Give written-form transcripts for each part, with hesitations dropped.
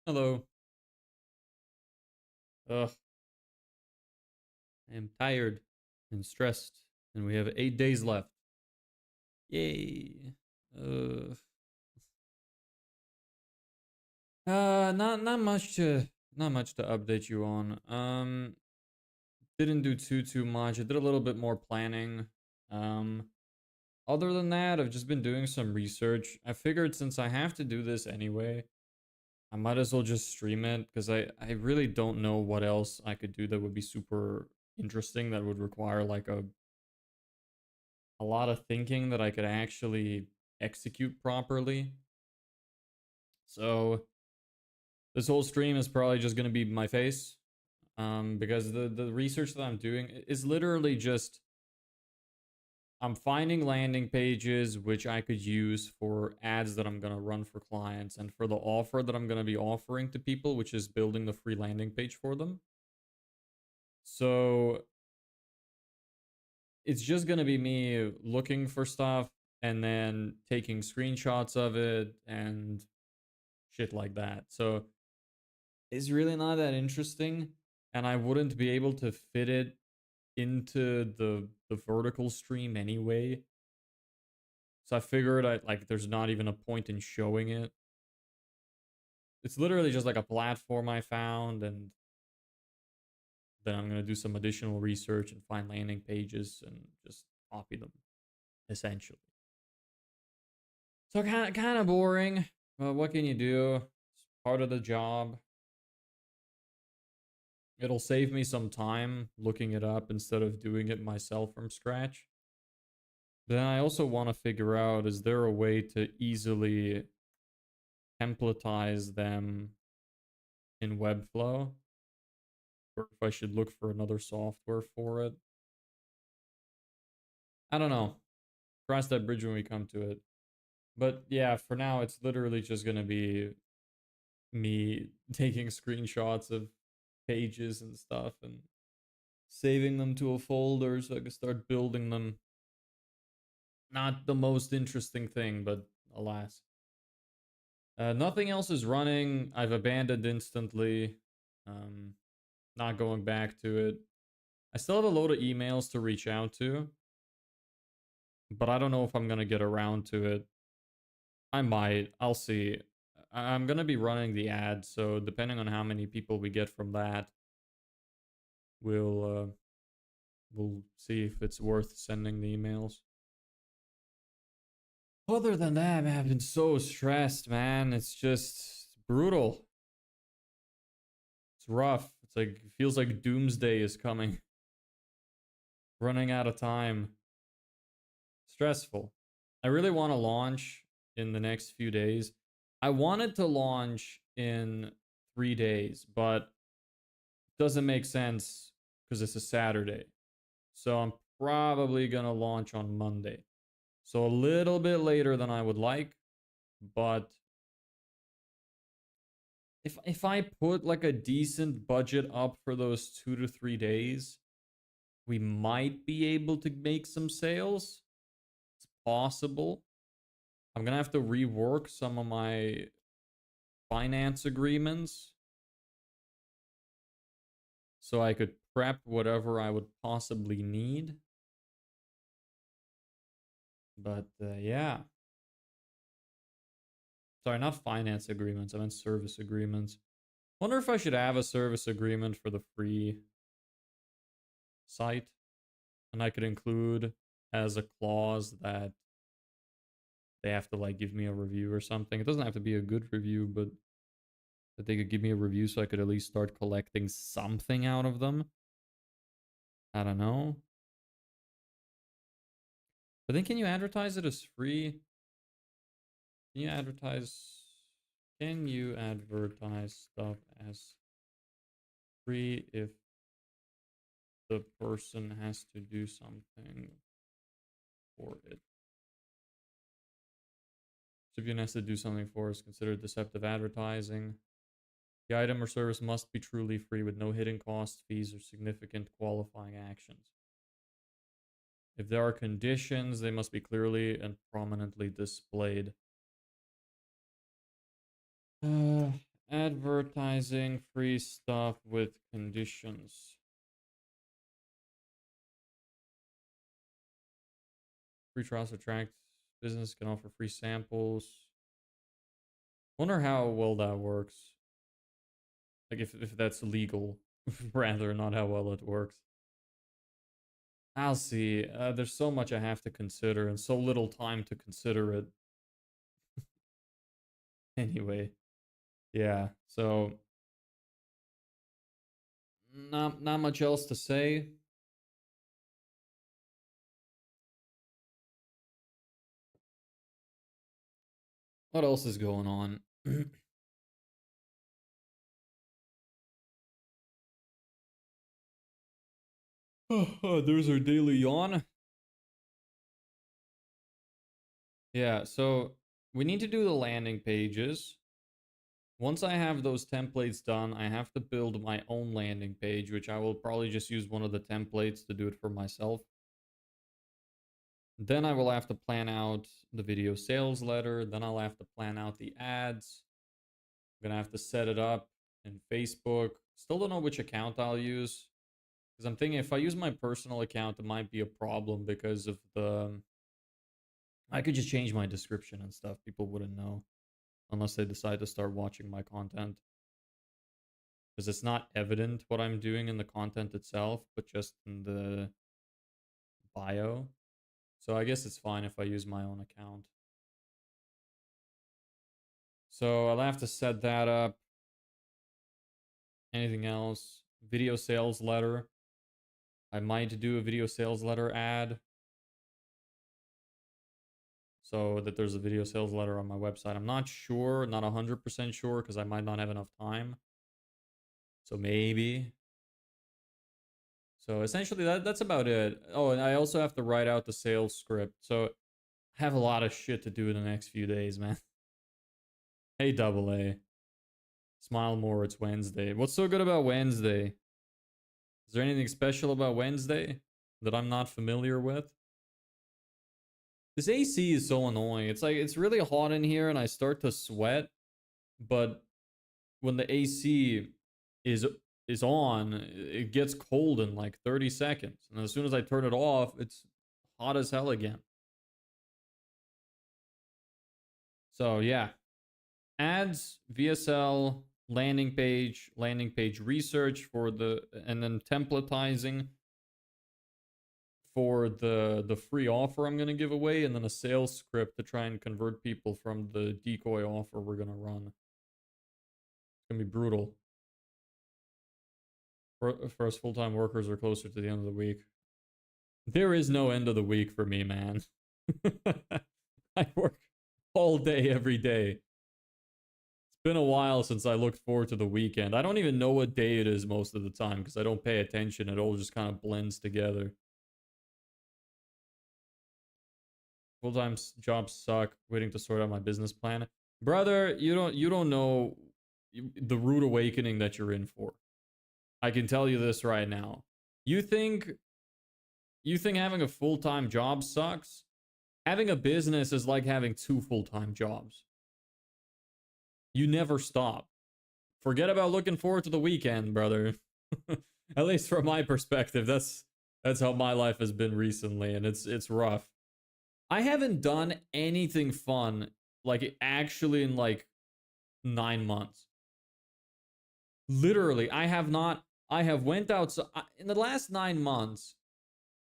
Hello. Ugh, I am tired and stressed, and we have 8 days left. Yay. Uh, not much to update you on. Didn't do too much. I did a little bit more planning. Um, Other than that, I've just been doing some research. I figured since I have to do this anyway, I might as well just stream it because I really don't know what else I could do that would be super interesting that would require like a lot of thinking that I could actually execute properly. So this whole stream is probably just gonna be my face. Because the research that I'm doing is literally just I'm finding landing pages which I could use for ads that I'm gonna run for clients and for the offer that I'm gonna be offering to people, which is building the free landing page for them. So it's just gonna be me looking for stuff and then taking screenshots of it and shit like that. So it's really not that interesting, and I wouldn't be able to fit it into the vertical stream anyway. So I figured I like there's not even a point in showing it. It's literally just like a platform I found, and then I'm gonna do some additional research and find landing pages and just copy them, essentially. So kind of boring. But what can you do? It's part of the job. It'll save me some time looking it up instead of doing it myself from scratch. Then I also want to figure out, is there a way to easily templatize them in Webflow? Or if I should look for another software for it. I don't know. Cross that bridge when we come to it. But yeah, for now, it's literally just going to be me taking screenshots of pages and stuff and saving them to a folder so I can start building them. Not the most interesting thing, but alas. Nothing else is running. I've abandoned instantly. Um, Not going back to it. I still have a load of emails to reach out to, but I don't know if I'm gonna get around to it. I might. I'll see. I'm gonna be running the ad, so depending on how many people we get from that, we'll see if it's worth sending the emails. Other than that, man, I've been so stressed, man. It's just brutal. It's rough. It's like it feels like doomsday is coming. Running out of time. Stressful. I really want to launch in the next few days. I wanted to launch in 3 days, but it doesn't make sense because it's a Saturday. So I'm probably gonna launch on Monday. So a little bit later than I would like, but if I put like a decent budget up for those 2 to 3 days, we might be able to make some sales. It's possible. I'm gonna have to rework some of my finance agreements so I could prep whatever I would possibly need. But yeah. Sorry, not finance agreements. I meant service agreements. Wonder if I should have a service agreement for the free site. And I could include as a clause that they have to like give me a review or something. It doesn't have to be a good review, but that they could give me a review so I could at least start collecting something out of them. I don't know. But then can you advertise it as free? Can you advertise stuff as free if the person has to do something for it? Recipient has to do something for us considered deceptive advertising. The item or service must be truly free with no hidden costs, fees, or significant qualifying actions. If there are conditions, they must be clearly and prominently displayed. Advertising free stuff with conditions. Free trials attract business can offer free samples. Wonder how well that works. Like if that's legal, rather not how well it works. I'll see. There's so much I have to consider and so little time to consider it. Anyway, yeah. So not much else to say. What else is going on? There's our daily yawn. Yeah, so we need to do the landing pages. Once I have those templates done, I have to build my own landing page, which I will probably just use one of the templates to do it for myself. Then I will have to plan out the video sales letter. Then I'll have to plan out the ads. I'm gonna have to set it up in Facebook. Still don't know which account I'll use. Because I'm thinking if I use my personal account, it might be a problem because of the... I could just change my description and stuff. People wouldn't know unless they decide to start watching my content. Because it's not evident what I'm doing in the content itself, but just in the bio. So I guess it's fine if I use my own account. So I'll have to set that up. Anything else? Video sales letter. I might do a video sales letter ad. So that there's a video sales letter on my website. I'm not sure, not 100% sure, because I might not have enough time. So maybe. So essentially that's about it. Oh, and I also have to write out the sales script. So I have a lot of shit to do in the next few days, man. Hey, double A. Smile more, it's Wednesday. What's so good about Wednesday? Is there anything special about Wednesday that I'm not familiar with? This AC is so annoying. It's like, it's really hot in here and I start to sweat, but when the AC is on, it gets cold in like 30 seconds. And as soon as I turn it off, it's hot as hell again. So yeah. Ads, VSL, landing page research for the, and then templatizing for the free offer I'm going to give away, and then a sales script to try and convert people from the decoy offer we're going to run. It's going to be brutal. First full-time workers are closer to the end of the week. There is no end of the week for me, man. I work all day, every day. It's been a while since I looked forward to the weekend. I don't even know what day it is most of the time because I don't pay attention. It all just kind of blends together. Full-time jobs suck. Waiting to sort out my business plan. Brother, you don't know the rude awakening that you're in for. I can tell you this right now. You think having a full-time job sucks? Having a business is like having two full-time jobs. You never stop. Forget about looking forward to the weekend, brother. At least from my perspective, that's how my life has been recently, and it's rough. I haven't done anything fun, like actually in like 9 months. Literally, I have not. I have went out in the last 9 months.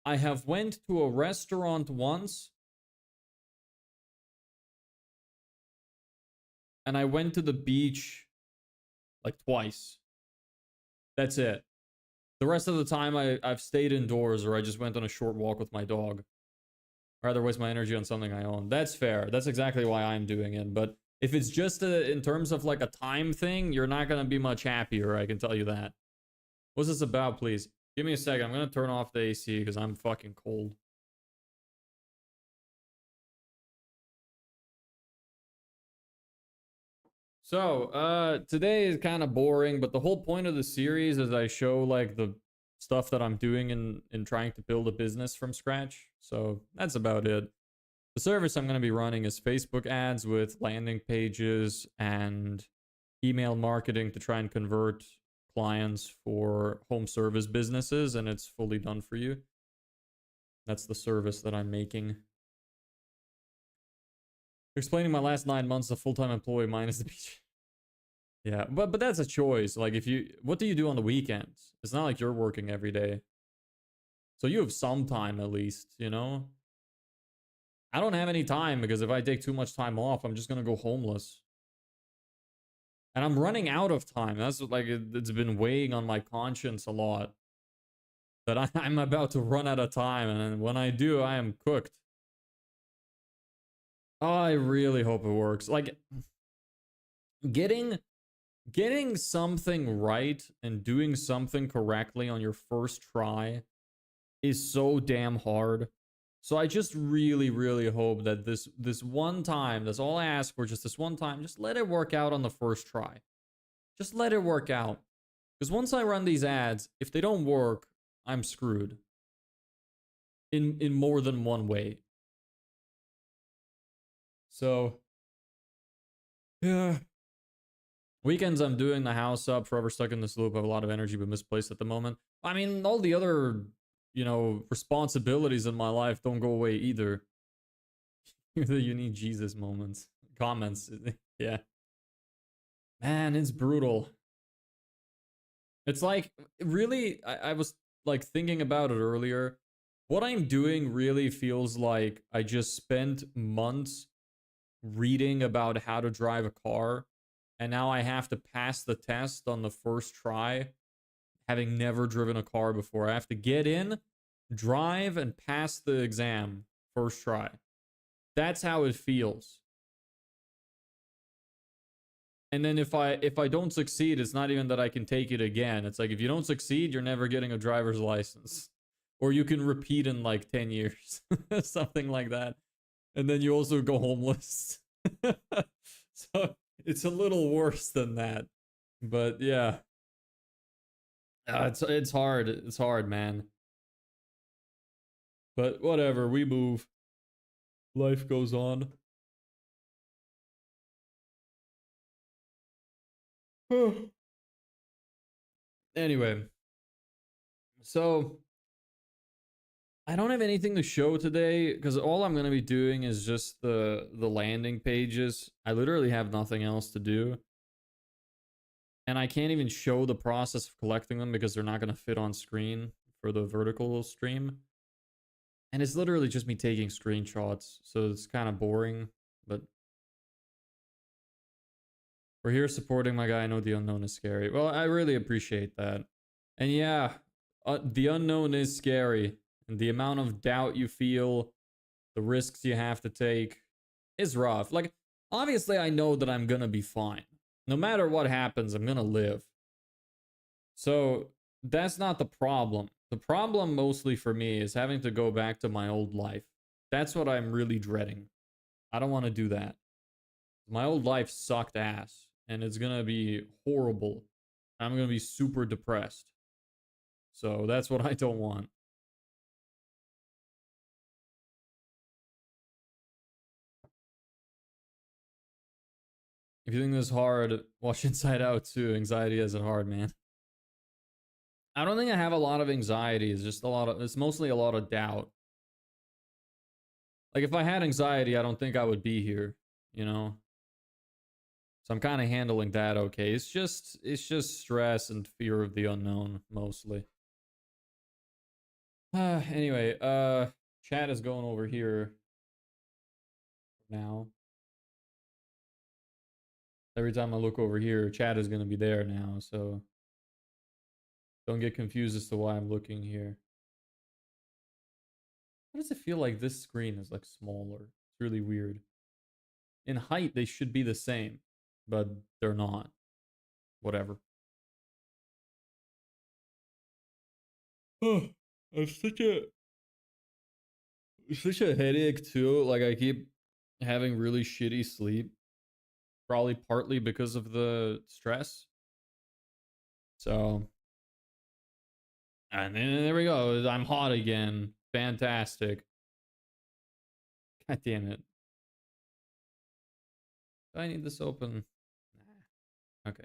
I have went to a restaurant once, and I went to the beach like twice. That's it. The rest of the time, I've stayed indoors, or I just went on a short walk with my dog. I'd rather waste my energy on something I own. That's fair. That's exactly why I'm doing it. But if it's just in terms of like a time thing, you're not going to be much happier, I can tell you that. What's this about, please? Give me a second. I'm going to turn off the AC because I'm fucking cold. So, today is kind of boring, but the whole point of the series is I show like the stuff that I'm doing in trying to build a business from scratch. So that's about it. The service I'm going to be running is Facebook ads with landing pages and email marketing to try and convert clients for home service businesses, and it's fully done for you. That's the service that I'm making. Explaining my last 9 months as a full-time employee minus the beach. Yeah, but that's a choice. Like, if you, what do you do on the weekends? It's not like you're working every day. So you have some time at least, you know? I don't have any time because if I take too much time off, I'm just gonna go homeless. And I'm running out of time. That's like, it's been weighing on my conscience a lot. That I'm about to run out of time, and when I do, I am cooked. Oh, I really hope it works. Like, getting something right and doing something correctly on your first try is so damn hard. So I just really, really hope that this one time, that's all I ask for, just this one time, just let it work out on the first try. Just let it work out. Because once I run these ads, if they don't work, I'm screwed. In more than one way. So, yeah. Weekends I'm doing the house up, forever stuck in this loop. I have a lot of energy but misplaced at the moment. I mean, all the other, you know, responsibilities in my life don't go away either. You need Jesus moments. Comments. Yeah. Man, it's brutal. It's like, really, I was like thinking about it earlier. What I'm doing really feels like I just spent months reading about how to drive a car, and now I have to pass the test on the first try, having never driven a car before. I have to get in, drive, and pass the exam first try. That's how it feels. And then if I don't succeed, it's not even that I can take it again. It's like, if you don't succeed, you're never getting a driver's license. Or you can repeat in like 10 years. Something like that. And then you also go homeless. So it's a little worse than that. But yeah. It's hard. It's hard, man. But whatever, we move. Life goes on. Anyway, so I don't have anything to show today because all I'm going to be doing is just the landing pages. I literally have nothing else to do. And I can't even show the process of collecting them because they're not going to fit on screen for the vertical stream. And it's literally just me taking screenshots, so it's kind of boring, but we're here supporting my guy. I know the unknown is scary. Well, I really appreciate that. And yeah, the unknown is scary. And the amount of doubt you feel, the risks you have to take is rough. Like, obviously, I know that I'm gonna be fine. No matter what happens, I'm gonna live. So, that's not the problem. The problem mostly for me is having to go back to my old life. That's what I'm really dreading. I don't want to do that. My old life sucked ass, and it's gonna be horrible. I'm gonna be super depressed. So that's what I don't want. If you think this is hard, watch Inside Out too. Anxiety has it hard, man. I don't think I have a lot of anxiety. It's just it's mostly a lot of doubt. Like, if I had anxiety, I don't think I would be here, you know? So I'm kind of handling that okay. It's just stress and fear of the unknown, mostly. Anyway, chat is going over here now. Every time I look over here, chat is going to be there now, so don't get confused as to why I'm looking here. Why does it feel like this screen is like smaller? It's really weird. In height, they should be the same, but they're not. Whatever. Oh, it's such a headache too. Like, I keep having really shitty sleep. Probably partly because of the stress. So, and then there we go. I'm hot again. Fantastic. God damn it. Do I need this open? Nah. Okay.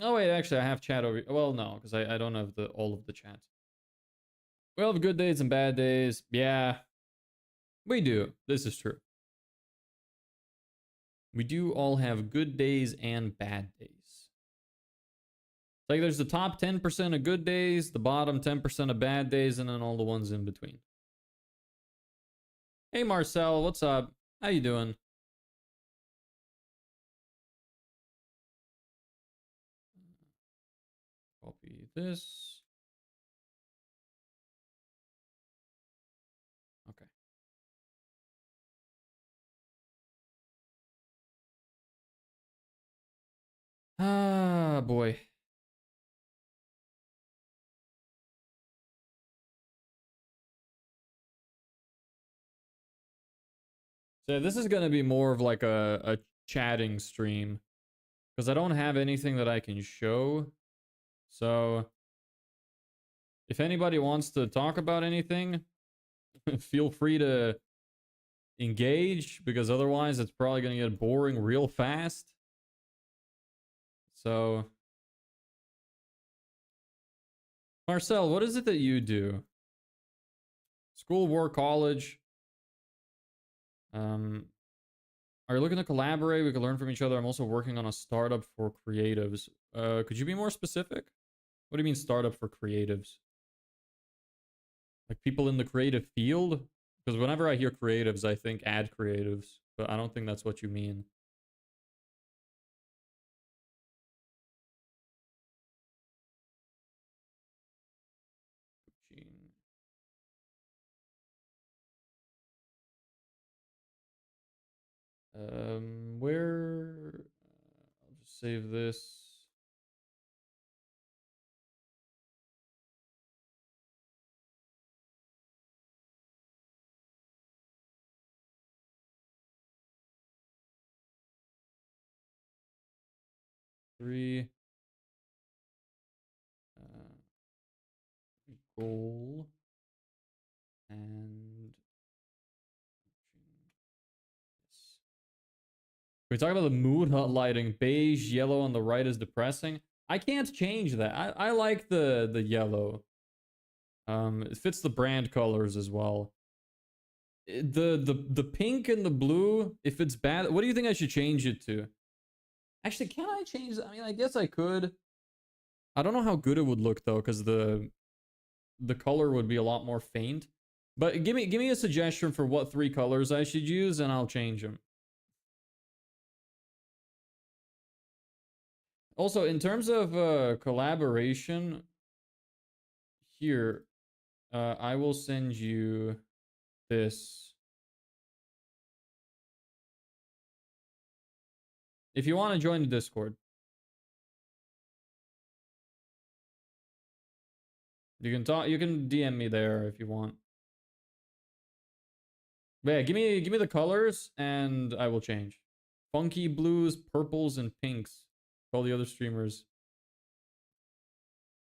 Oh wait, actually, I have chat over. Well, no, because I don't have the all of the chat. We all have good days and bad days. Yeah, we do. This is true. We do all have good days and bad days. Like there's the top 10% of good days, the bottom 10% of bad days, and then all the ones in between. Hey Marcel, what's up? How you doing? Copy this. Okay. Ah, boy. So this is gonna be more of like a chatting stream because I don't have anything that I can show. So if anybody wants to talk about anything, feel free to engage because otherwise it's probably gonna get boring real fast. So Marcel, what is it that you do? School, work, college? Um, are you looking to collaborate? We can learn from each other. I'm also working on a startup for creatives. Could you be more specific? What do you mean startup for creatives? Like people in the creative field? Because whenever I hear creatives, I think ad creatives, but I don't think that's what you mean. Where? I'll just save this. Three. Goal. And we talk about the mood lighting. Beige, yellow on the right is depressing. I can't change that. I like the yellow. It fits the brand colors as well. The pink and the blue, if it's bad, what do you think I should change it to? Actually, can I change? I mean, I guess I could. I don't know how good it would look though, because the color would be a lot more faint. But give me a suggestion for what 3 colors I should use, and I'll change them. Also, in terms of collaboration, here, I will send you this. If you want to join the Discord, you can talk. You can DM me there if you want. But yeah, give me the colors, and I will change. Funky blues, purples, and pinks. All the other streamers.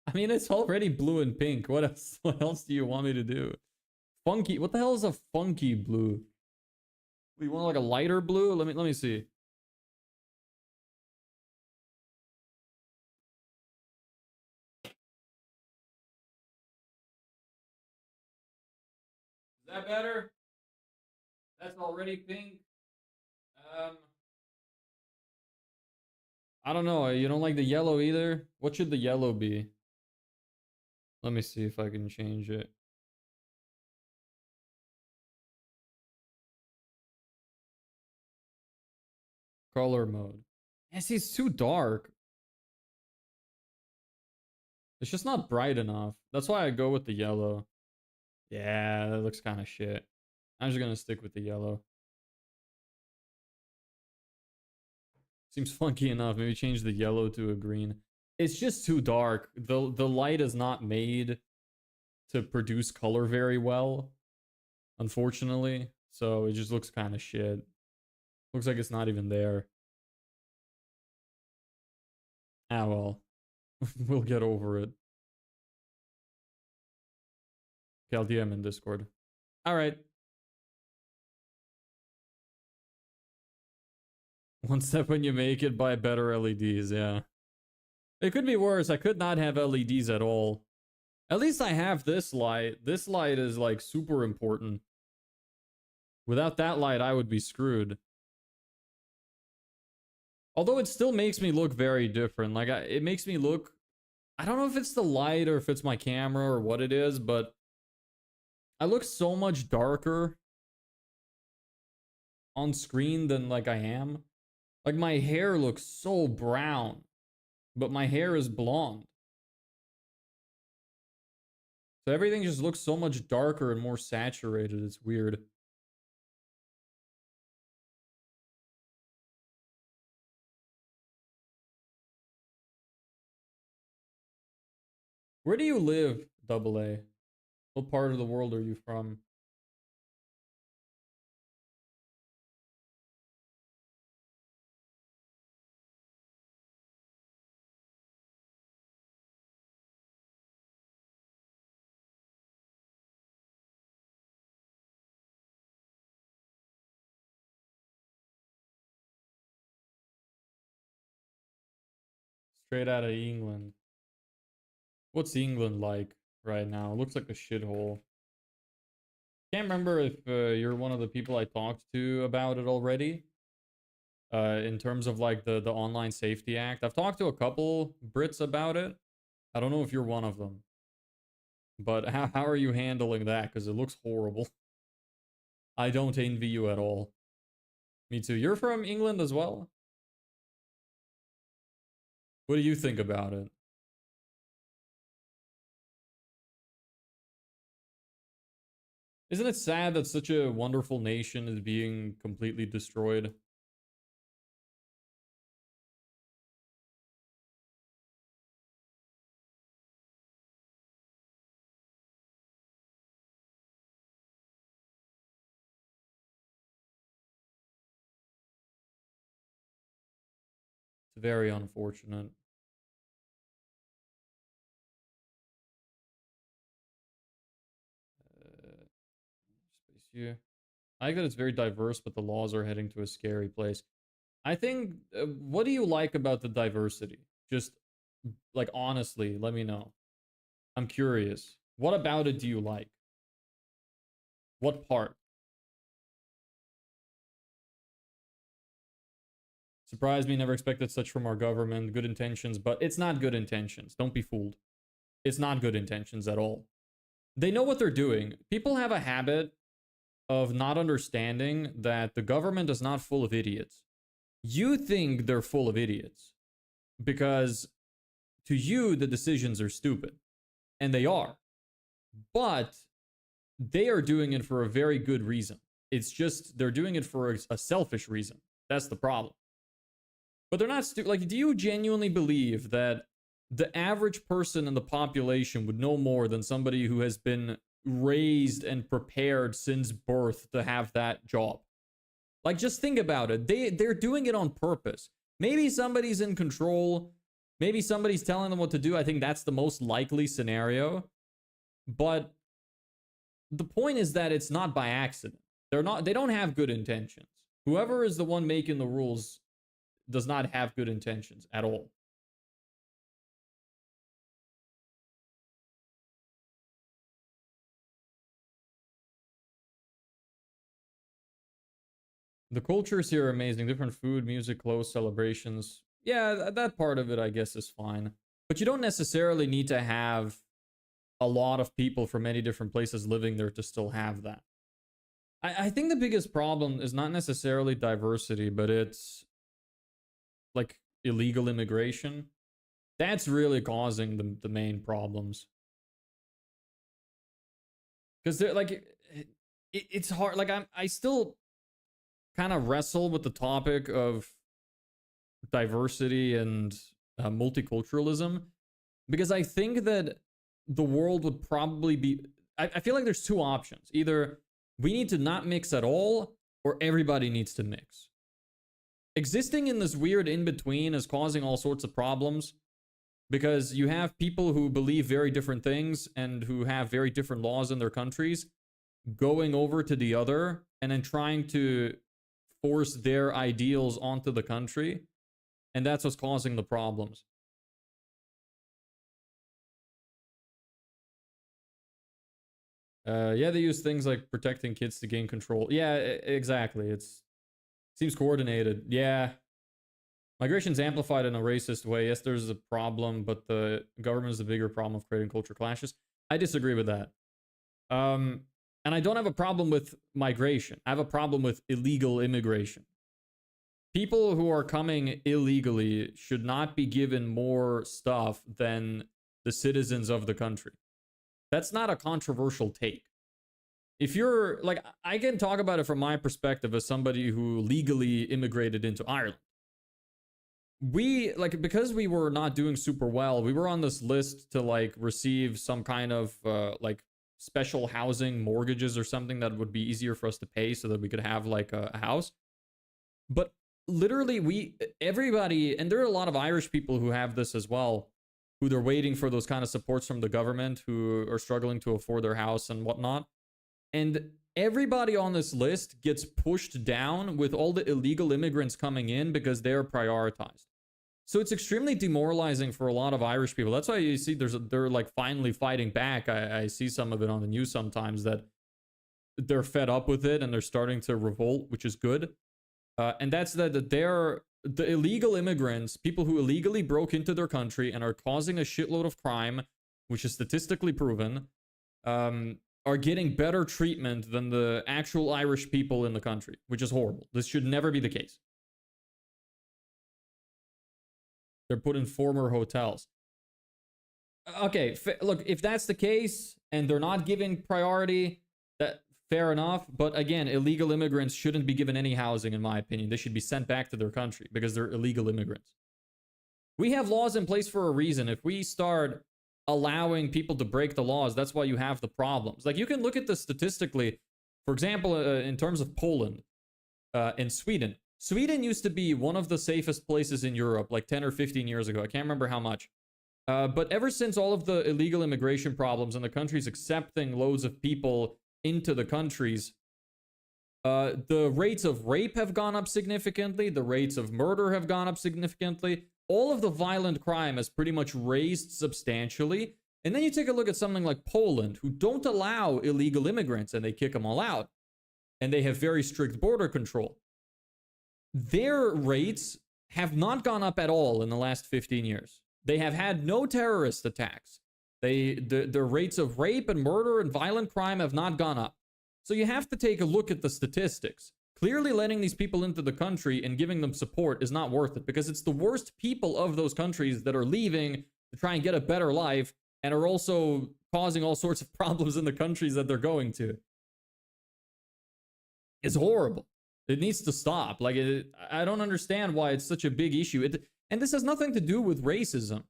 I mean, it's already blue and pink. What else? What else do you want me to do? Funky. What the hell is a funky blue? You want like a lighter blue? Let me see. Is that better? That's already pink. Um, I don't know. You don't like the yellow either? What should the yellow be? Let me see if I can change it. Color mode. Yeah, see, it's too dark. It's just not bright enough. That's why I go with the yellow. Yeah, that looks kind of shit. I'm just gonna stick with the yellow. Seems funky enough. Maybe change the yellow to a green. It's just too dark. The light is not made to produce color very well, unfortunately. So it just looks kind of shit. Looks like it's not even there. Ah well. We'll get over it. Okay, I'll DM in Discord. Alright. One step when you make it, buy better LEDs, yeah. It could be worse. I could not have LEDs at all. At least I have this light. This light is like super important. Without that light, I would be screwed. Although it still makes me look very different. Like, it makes me look... I don't know if it's the light or if it's my camera or what it is, but I look so much darker on screen than like I am. Like, my hair looks so brown, but my hair is blonde. So everything just looks so much darker and more saturated. It's weird. Where do you live, Double A? What part of the world are you from? Straight out of England. What's England like right now? It looks like a shithole. Can't remember if you're one of the people I talked to about it already. In terms of like the Online Safety Act. I've talked to a couple Brits about it. I don't know if you're one of them. But how are you handling that? Because it looks horrible. I don't envy you at all. Me too. You're from England as well? What do you think about it? Isn't it sad that such a wonderful nation is being completely destroyed? It's very unfortunate. Space here. I like that it's very diverse, but the laws are heading to a scary place. I think, what do you like about the diversity? Just, like, honestly, let me know. I'm curious. What about it do you like? What part? Surprised me, never expected such from our government. Good intentions, but it's not good intentions. Don't be fooled. It's not good intentions at all. They know what they're doing. People have a habit of not understanding that the government is not full of idiots. You think they're full of idiots because to you, the decisions are stupid. And they are. But they are doing it for a very good reason. It's just they're doing it for a selfish reason. That's the problem. But they're not stupid. Like, do you genuinely believe that the average person in the population would know more than somebody who has been raised and prepared since birth to have that job? Like, just think about it. They're doing it on purpose. Maybe somebody's in control. Maybe somebody's telling them what to do. I think that's the most likely scenario. But the point is that it's not by accident. They don't have good intentions. Whoever is the one making the rules does not have good intentions at all. The cultures here are amazing. Different food, music, clothes, celebrations. Yeah, that part of it, I guess, is fine. But you don't necessarily need to have a lot of people from many different places living there to still have that. I think the biggest problem is not necessarily diversity, but it's like illegal immigration. That's really causing the main problems. Because they're like, it's hard. Like, I still kind of wrestle with the topic of diversity and multiculturalism because I think that the world would probably be. I feel like there's two options. Either we need to not mix at all, or everybody needs to mix. Existing in this weird in between is causing all sorts of problems because you have people who believe very different things and who have very different laws in their countries going over to the other and then trying to force their ideals onto the country, and that's what's causing the problems. Yeah, they use things like protecting kids to gain control. Yeah, exactly. Seems coordinated. Yeah. Migration's amplified in a racist way. Yes, there's a problem, but the government is the bigger problem of creating culture clashes. I disagree with that. And I don't have a problem with migration. I have a problem with illegal immigration. People who are coming illegally should not be given more stuff than the citizens of the country. That's not a controversial take. If you're like, I can talk about it from my perspective as somebody who legally immigrated into Ireland. We, like, because we were not doing super well, we were on this list to like receive some kind of like special housing mortgages or something that would be easier for us to pay so that we could have like a house. But literally everybody, and there are a lot of Irish people who have this as well, who they're waiting for those kind of supports from the government, who are struggling to afford their house and whatnot. And everybody on this list gets pushed down with all the illegal immigrants coming in because they're prioritized. So it's extremely demoralizing for a lot of Irish people. That's why you see they're like finally fighting back. I see some of it on the news sometimes that they're fed up with it and they're starting to revolt, which is good. And that's that they're the illegal immigrants, people who illegally broke into their country and are causing a shitload of crime, which is statistically proven, are getting better treatment than the actual Irish people in the country, which is horrible. This should never be the case. They're put in former hotels. Okay, look, if that's the case and they're not giving priority, that fair enough. But again, illegal immigrants shouldn't be given any housing, in my opinion. They should be sent back to their country because they're illegal immigrants. We have laws in place for a reason. If we start allowing people to break the laws, that's why you have the problems. Like, you can look at this statistically. For example, in terms of Poland and Sweden. Sweden used to be one of the safest places in Europe like 10 or 15 years ago. I can't remember how much. But ever since all of the illegal immigration problems and the countries accepting loads of people into the countries, the rates of rape have gone up significantly. The rates of murder have gone up significantly. All of the violent crime has pretty much raised substantially. And then you take a look at something like Poland, who don't allow illegal immigrants and they kick them all out. And they have very strict border control. Their rates have not gone up at all in the last 15 years. They have had no terrorist attacks. The rates of rape and murder and violent crime have not gone up. So you have to take a look at the statistics. Clearly letting these people into the country and giving them support is not worth it because it's the worst people of those countries that are leaving to try and get a better life and are also causing all sorts of problems in the countries that they're going to. It's horrible. It needs to stop. Like, I don't understand why it's such a big issue. And this has nothing to do with racism.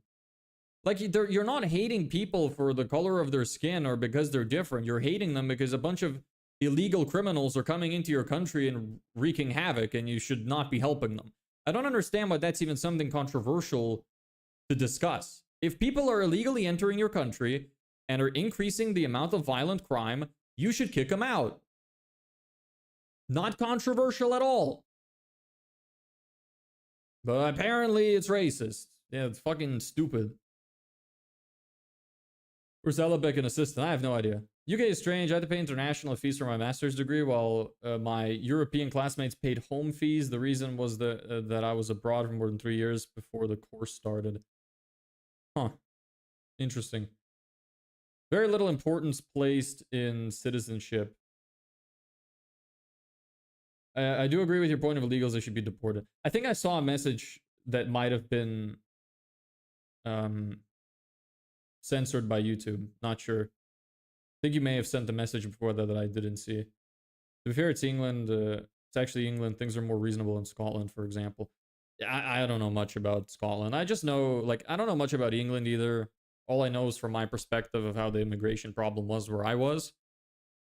Like, you're not hating people for the color of their skin or because they're different. You're hating them because a bunch of illegal criminals are coming into your country and wreaking havoc, and you should not be helping them. I don't understand why that's even something controversial to discuss. If people are illegally entering your country and are increasing the amount of violent crime, you should kick them out. Not controversial at all. But apparently it's racist. Yeah, it's fucking stupid. Where's Ellebeck an assistant? I have no idea. UK is strange. I had to pay international fees for my master's degree while my European classmates paid home fees. The reason was that I was abroad for more than 3 years before the course started. Huh. Interesting. Very little importance placed in citizenship. I do agree with your point of illegals. They should be deported. I think I saw a message that might have been censored by YouTube. Not sure. I think you may have sent a message before that I didn't see. To be fair, it's England. It's actually England. Things are more reasonable in Scotland, for example. I don't know much about Scotland. I just know, like, I don't know much about England either. All I know is from my perspective of how the immigration problem was where I was.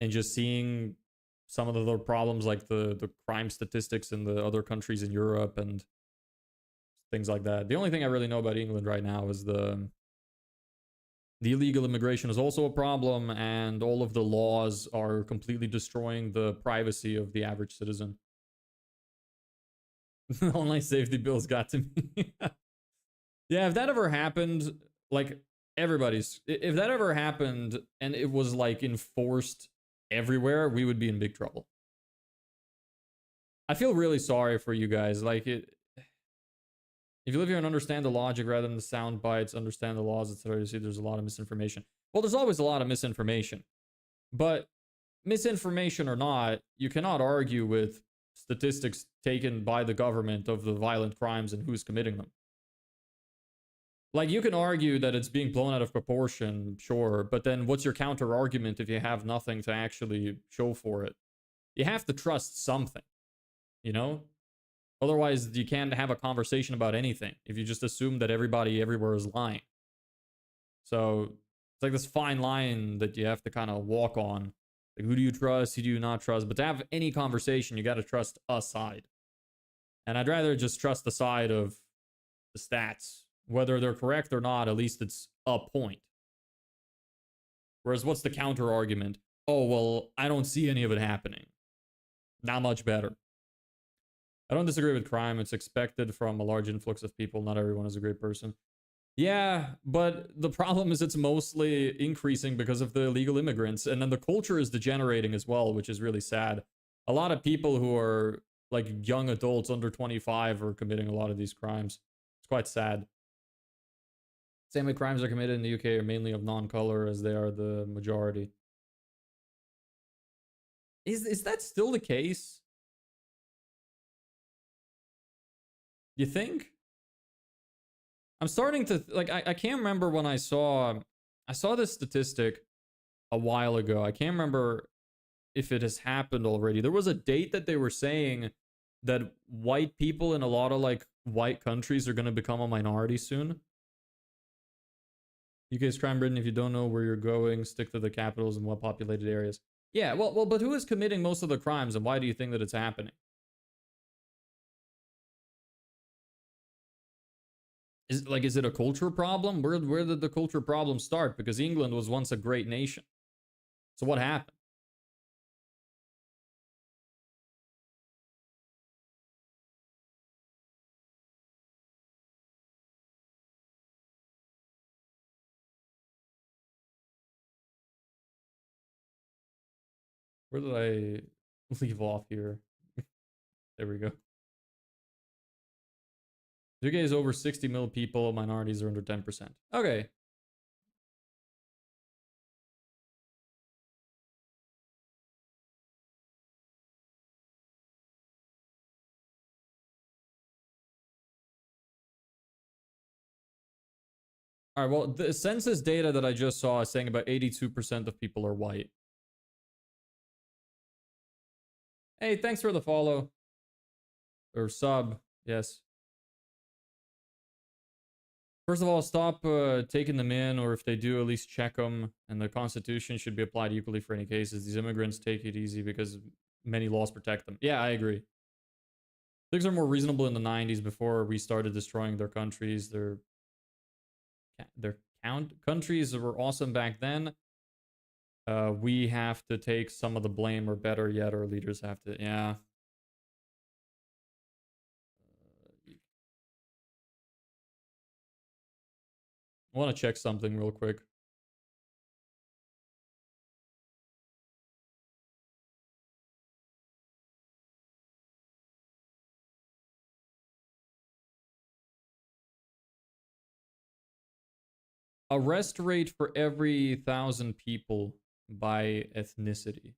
And just seeing some of the other problems like the crime statistics in the other countries in Europe and things like that. The only thing I really know about England right now is the illegal immigration is also a problem, and all of the laws are completely destroying the privacy of the average citizen. Online safety bills got to me. Yeah, if that ever happened, like if that ever happened and it was like enforced everywhere, we would be in big trouble. I feel really sorry for you guys. Like if you live here and understand the logic rather than the sound bites, understand the laws, etc., you see there's a lot of misinformation. Well, there's always a lot of misinformation. But misinformation or not, you cannot argue with statistics taken by the government of the violent crimes and who's committing them. Like, you can argue that it's being blown out of proportion, sure, but then what's your counter argument if you have nothing to actually show for it? You have to trust something, you know? Otherwise, you can't have a conversation about anything if you just assume that everybody everywhere is lying. So, it's like this fine line that you have to kind of walk on. Like, who do you trust? Who do you not trust? But to have any conversation, you got to trust a side. And I'd rather just trust the side of the stats. Whether they're correct or not, at least it's a point. Whereas, what's the counter argument? Oh, well, I don't see any of it happening. Not much better. I don't disagree with crime. It's expected from a large influx of people. Not everyone is a great person. Yeah, but the problem is it's mostly increasing because of the illegal immigrants. And then the culture is degenerating as well, which is really sad. A lot of people who are like young adults under 25 are committing a lot of these crimes. It's quite sad. Same way crimes are committed in the UK are mainly of non-color as they are the majority. Is that still the case? You think? I'm starting to like I can't remember when I saw this statistic a while ago. I can't remember if it has happened already. There was a date that they were saying that white people in a lot of like white countries are going to become a minority soon. UK's crime ridden. If you don't know where you're going, stick to the capitals and well-populated areas. Yeah, well, but who is committing most of the crimes, and why do you think that it's happening? Is it a culture problem? Where did the culture problem start? Because England was once a great nation. So what happened? Where did I leave off here? There we go. UK is over 60 million people. Minorities are under 10%. Okay. All right. Well, the census data that I just saw is saying about 82% of people are white. Hey, thanks for the follow. Or sub. Yes. First of all, stop taking them in, or if they do, at least check them. And the Constitution should be applied equally for any cases. These immigrants take it easy because many laws protect them. Yeah, I agree. Things are more reasonable in the 90s before we started destroying their countries. Their countries were awesome back then. We have to take some of the blame, or better yet, our leaders have to. Yeah. I want to check something real quick. Arrest rate for every 1,000 people by ethnicity.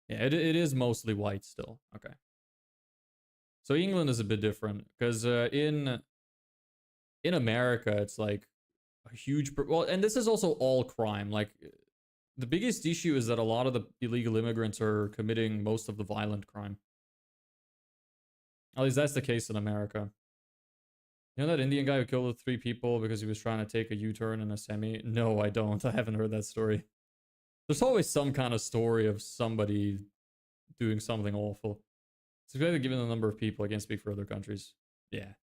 Yeah, it is mostly white still. Okay. So England is a bit different because in America it's like a huge well, and this is also all crime. Like the biggest issue is that a lot of the illegal immigrants are committing most of the violent crime. At least that's the case in America. You know that Indian guy who killed 3 people because he was trying to take a U-turn in a semi? No, I don't. I haven't heard that story. There's always some kind of story of somebody doing something awful. Especially given the number of people. I can't speak for other countries. Yeah.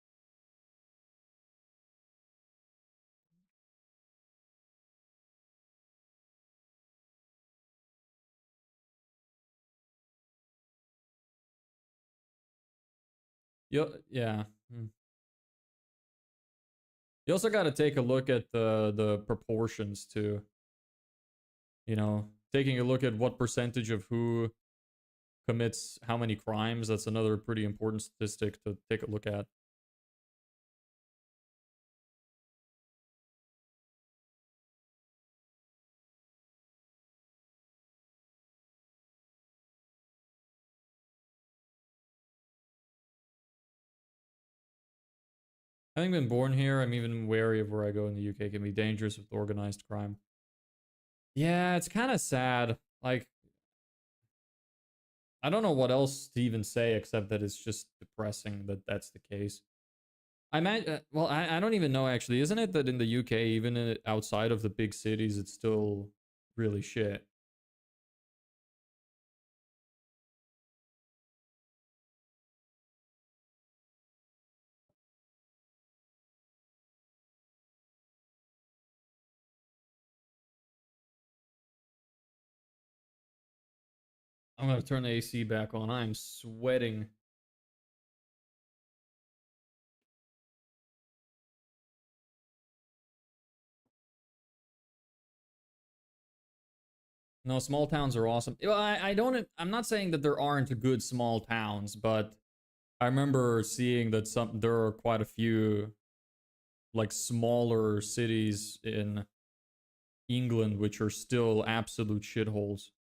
Yeah. You also got to take a look at the proportions too. You know, taking a look at what percentage of who commits how many crimes. That's another pretty important statistic to take a look at. Having been born here, I'm even wary of where I go in the UK. It can be dangerous with organized crime. Yeah, it's kind of sad. Like, I don't know what else to even say except that it's just depressing that that's the case. I might, well, I don't even know actually. Isn't it that in the UK, even outside of the big cities, it's still really shit? I'm gonna turn the AC back on. I'm sweating. No, small towns are awesome. Well, I don't. I'm not saying that there aren't good small towns, but I remember seeing that there are quite a few like smaller cities in England which are still absolute shitholes.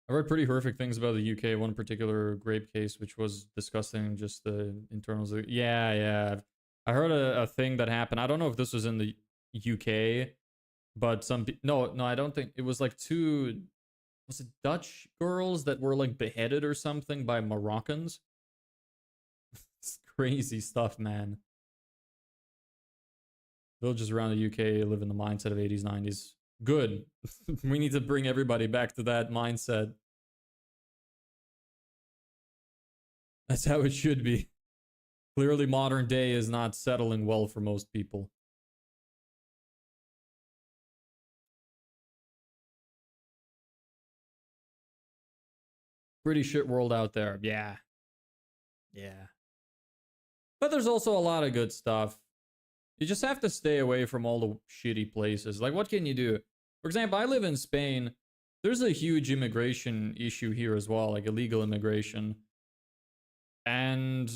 I read pretty horrific things about the UK. One particular grape case, which was discussing just the internals. Yeah, yeah. I heard a thing that happened. I don't know if this was in the UK, but no, I don't think it was like two. Was it Dutch girls that were like beheaded or something by Moroccans? It's crazy stuff, man. Villages around the UK live in the mindset of 80s, 90s. Good. We need to bring everybody back to that mindset. That's how it should be. Clearly, modern day is not settling well for most people. Pretty shit world out there. Yeah. Yeah. But there's also a lot of good stuff. You just have to stay away from all the shitty places. Like, what can you do? For example, I live in Spain. There's a huge immigration issue here as well, like illegal immigration. And,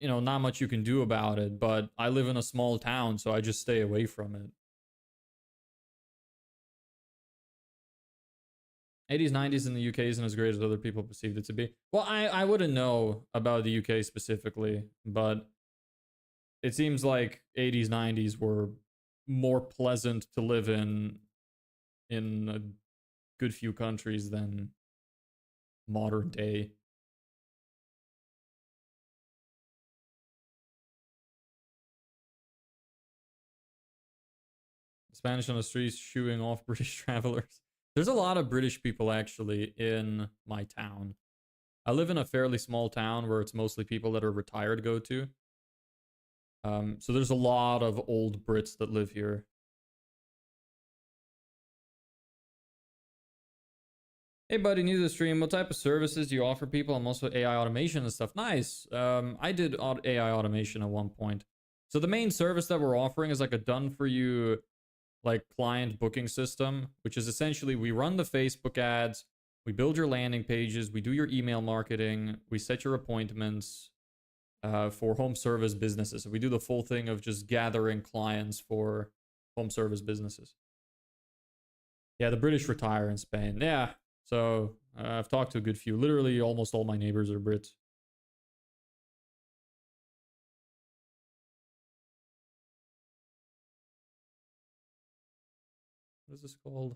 you know, not much you can do about it, but I live in a small town, so I just stay away from it. 80s, 90s in the UK isn't as great as other people perceived it to be. Well, I wouldn't know about the UK specifically, but it seems like 80s, 90s were more pleasant to live in a good few countries than modern day. Spanish on the streets shooing off British travelers. There's a lot of British people actually in my town. I live in a fairly small town where it's mostly people that are retired go to. So there's a lot of old Brits that live here. Hey buddy, new to the stream. What type of services do you offer people? I'm also AI automation and stuff. Nice. I did AI automation at one point. So the main service that we're offering is like a done for you like client booking system, which is essentially we run the Facebook ads, we build your landing pages, we do your email marketing, we set your appointments for home service businesses. So we do the full thing of just gathering clients for home service businesses. Yeah, the British retire in Spain. Yeah, so I've talked to a good few. Literally, almost all my neighbors are Brits. What is this called?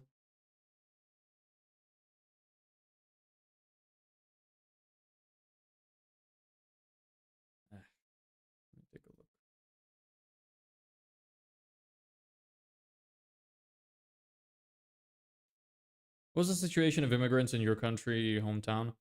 Let me take a look. What's the situation of immigrants in your country, hometown?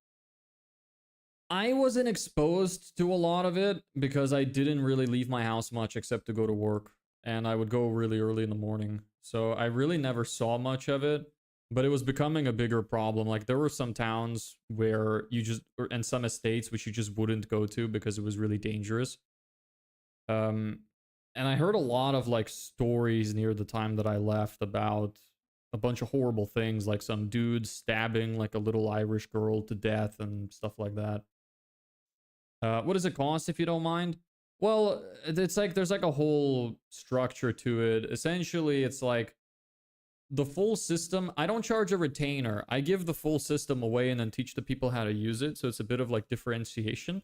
I wasn't exposed to a lot of it because I didn't really leave my house much except to go to work. And I would go really early in the morning. So I really never saw much of it. but it was becoming a bigger problem. Like there were some towns where you just and some estates which you just wouldn't go to because it was really dangerous. Um, and I heard a lot of like stories near the time that I left about a bunch of horrible things, like some dude stabbing like a little Irish girl to death and stuff like that. What does it cost if you don't mind? Well, it's like there's like a whole structure to it. Essentially, it's like the full system. I don't charge a retainer. I give the full system away and then teach the people how to use it. So it's a bit of like differentiation.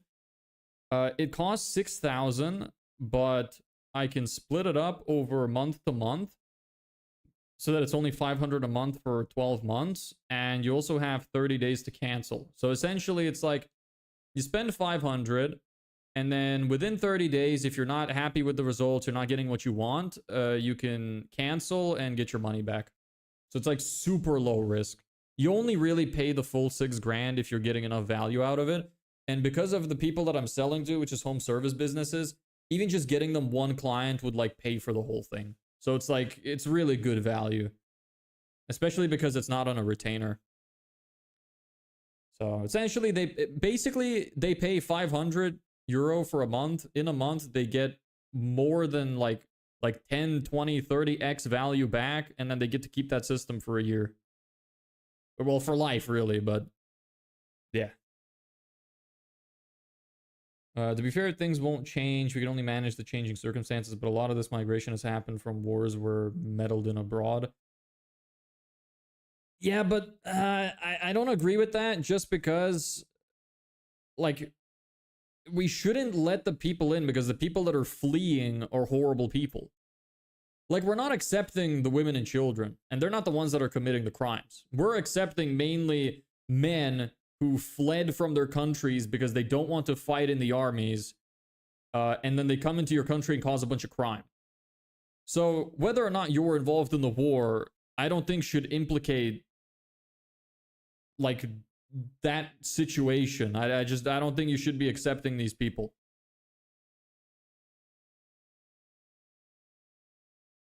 It costs 6,000, but I can split it up over month to month so that it's only 500 a month for 12 months. And you also have 30 days to cancel. So essentially, it's like you spend 500, and then within 30 days, if you're not happy with the results, you're not getting what you want, you can cancel and get your money back. So it's like super low risk. You only really pay the full 6 grand if you're getting enough value out of it. And because of the people that I'm selling to, which is home service businesses, even just getting them one client would like pay for the whole thing. So it's like, it's really good value, especially because it's not on a retainer. So essentially they pay 500 euro for a month. In a month, they get more than like 10, 20, 30x value back, and then they get to keep that system for a year. Well, for life, really, but yeah. To be fair, things won't change. We can only manage the changing circumstances, but a lot of this migration has happened from wars we're meddled in abroad. Yeah, but I don't agree with that just because, like, we shouldn't let the people in because the people that are fleeing are horrible people. Like, we're not accepting the women and children, and they're not the ones that are committing the crimes. We're accepting mainly men who fled from their countries because they don't want to fight in the armies, and then they come into your country and cause a bunch of crime. So whether or not you're involved in the war, I don't think should implicate like that situation. I don't think you should be accepting these people.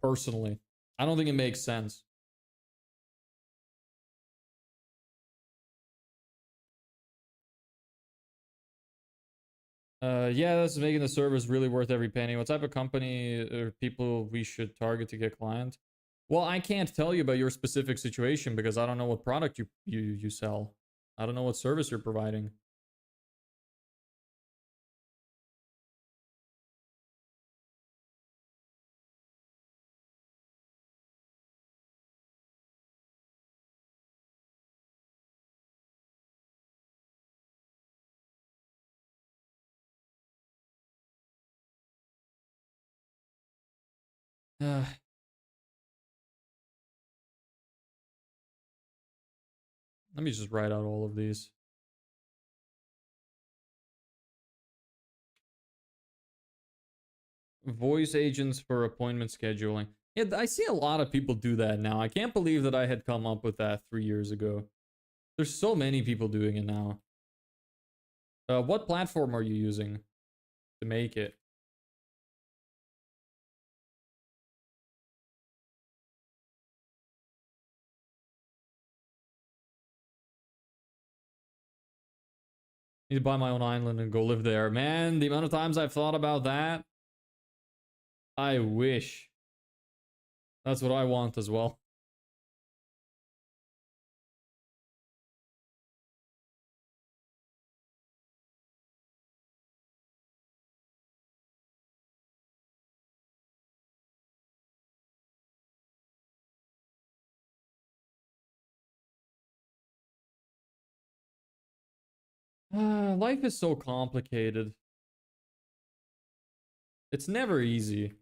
Personally, I don't think it makes sense. Yeah, that's making the service really worth every penny. What type of company or people we should target to get clients? Well, I can't tell you about your specific situation because I don't know what product you sell. I don't know what service you're providing. Let me just write out all of these. Voice agents for appointment scheduling. Yeah, I see a lot of people do that now. I can't believe that I had come up with that 3 years ago. There's so many people doing it now. What platform are you using to make it? Need to buy my own island and go live there. Man, the amount of times I've thought about that. I wish. That's what I want as well. Life is so complicated. It's never easy.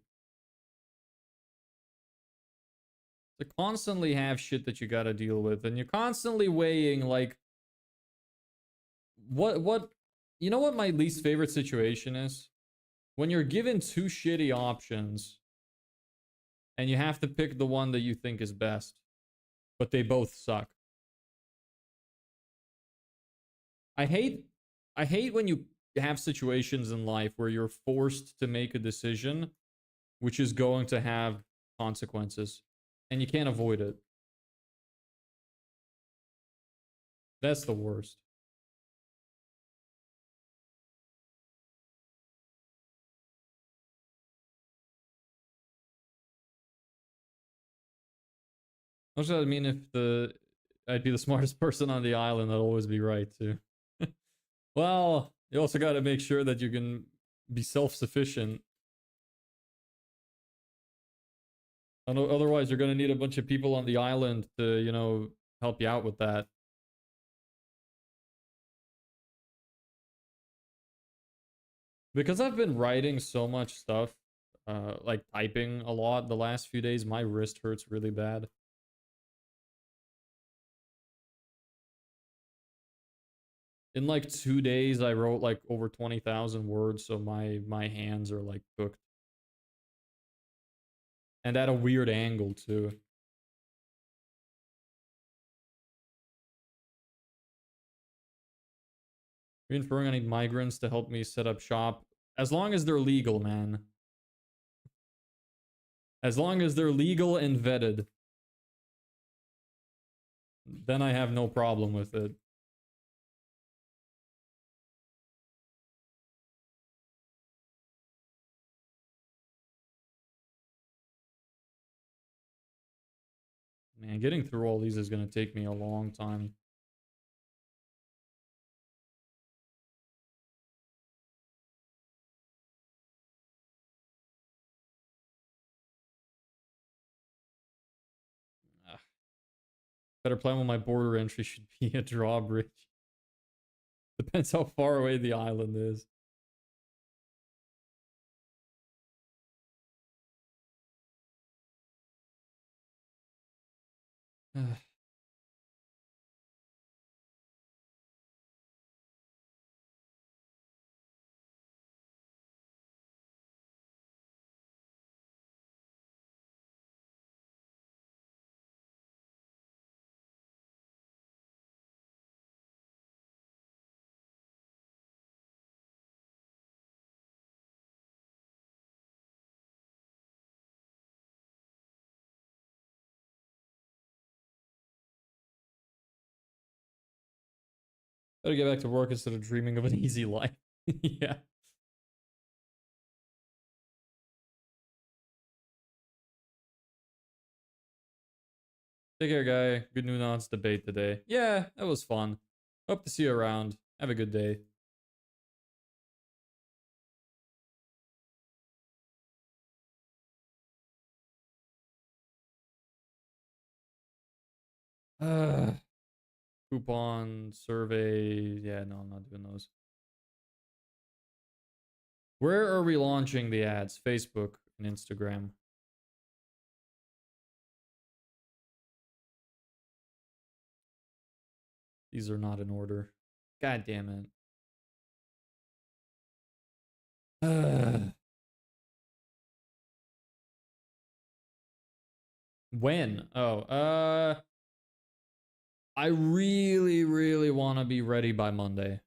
To constantly have shit that you gotta deal with, and you're constantly weighing like what you know what my least favorite situation is? When you're given two shitty options and you have to pick the one that you think is best, but they both suck. I hate I hate when you have situations in life where you're forced to make a decision which is going to have consequences and you can't avoid it. That's the worst. Also, I mean, if I'd be the smartest person on the island, I'd always be right too. Well, you also got to make sure that you can be self-sufficient. Otherwise, you're gonna need a bunch of people on the island to, help you out with that. Because I've been writing so much stuff, like typing a lot the last few days, my wrist hurts really bad. In like 2 days, I wrote like over 20,000 words, so my hands are like cooked. And at a weird angle too. Are you inferring I need migrants to help me set up shop? As long as they're legal, man. As long as they're legal and vetted. Then I have no problem with it. Man, getting through all these is going to take me a long time. Ugh. Better plan when my border entry should be a drawbridge. Depends how far away the island is. Better get back to work instead of dreaming of an easy life. Yeah. Take care, guy. Good Noonan's debate today. Yeah, that was fun. Hope to see you around. Have a good day. Uh, coupon, survey. Yeah, no, I'm not doing those. Where are we launching the ads? Facebook and Instagram. These are not in order. God damn it. When? Oh, I really, really want to be ready by Monday.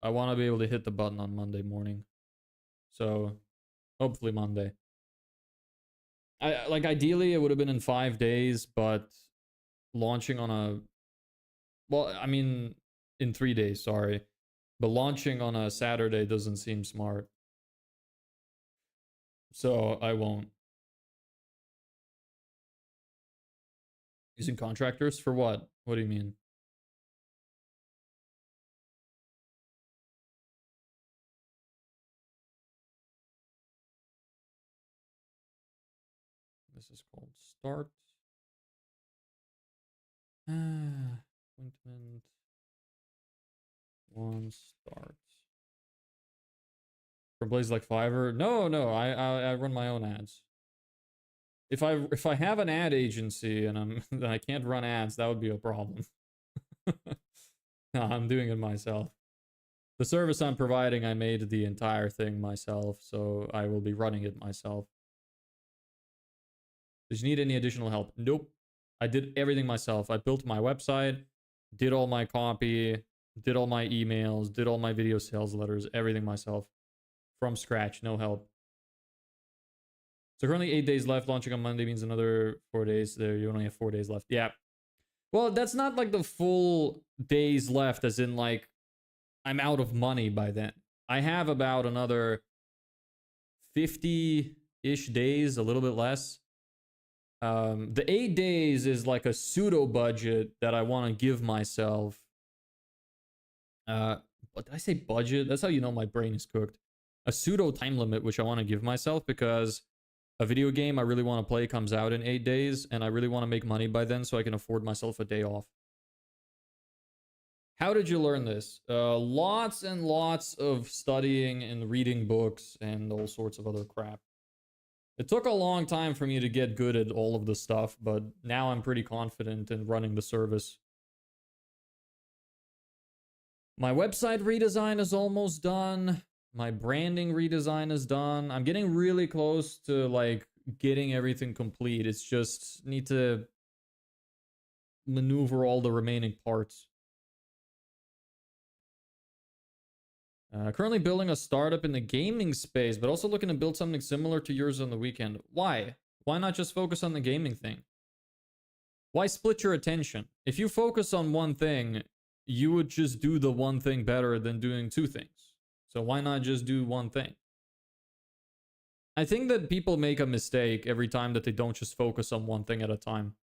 I want to be able to hit the button on Monday morning. So, hopefully Monday. Like ideally it would have been in 5 days, but launching on a I mean in 3 days, sorry. But launching on a Saturday doesn't seem smart. So, I won't. Using contractors for what? What do you mean? This is called start. Appointment. One start. From places like Fiverr? No, no, I run my own ads. If I have an ad agency and then I can't run ads, that would be a problem. No, I'm doing it myself. The service I'm providing, I made the entire thing myself, so I will be running it myself. Did you need any additional help? Nope. I did everything myself. I built my website, did all my copy, did all my emails, did all my video sales letters, everything myself. From scratch, no help. So currently 8 days left. Launching on Monday means another 4 days. There, you only have 4 days left. Yeah. Well, that's not like the full days left, as in like I'm out of money by then. I have about another 50-ish days, a little bit less. The 8 days is like a pseudo budget that I want to give myself. What did I say? Budget? That's how you know my brain is cooked. A pseudo time limit, which I want to give myself because a video game I really want to play comes out in 8 days, and I really want to make money by then so I can afford myself a day off. How did you learn this? Lots and lots of studying and reading books and all sorts of other crap. It took a long time for me to get good at all of the stuff, but now I'm pretty confident in running the service. My website redesign is almost done. My branding redesign is done. I'm getting really close to like getting everything complete. It's just need to maneuver all the remaining parts. Currently building a startup in the gaming space, but also looking to build something similar to yours on the weekend. Why? Why not just focus on the gaming thing? Why split your attention? If you focus on one thing, you would just do the one thing better than doing two things. So why not just do one thing? I think that people make a mistake every time that they don't just focus on one thing at a time.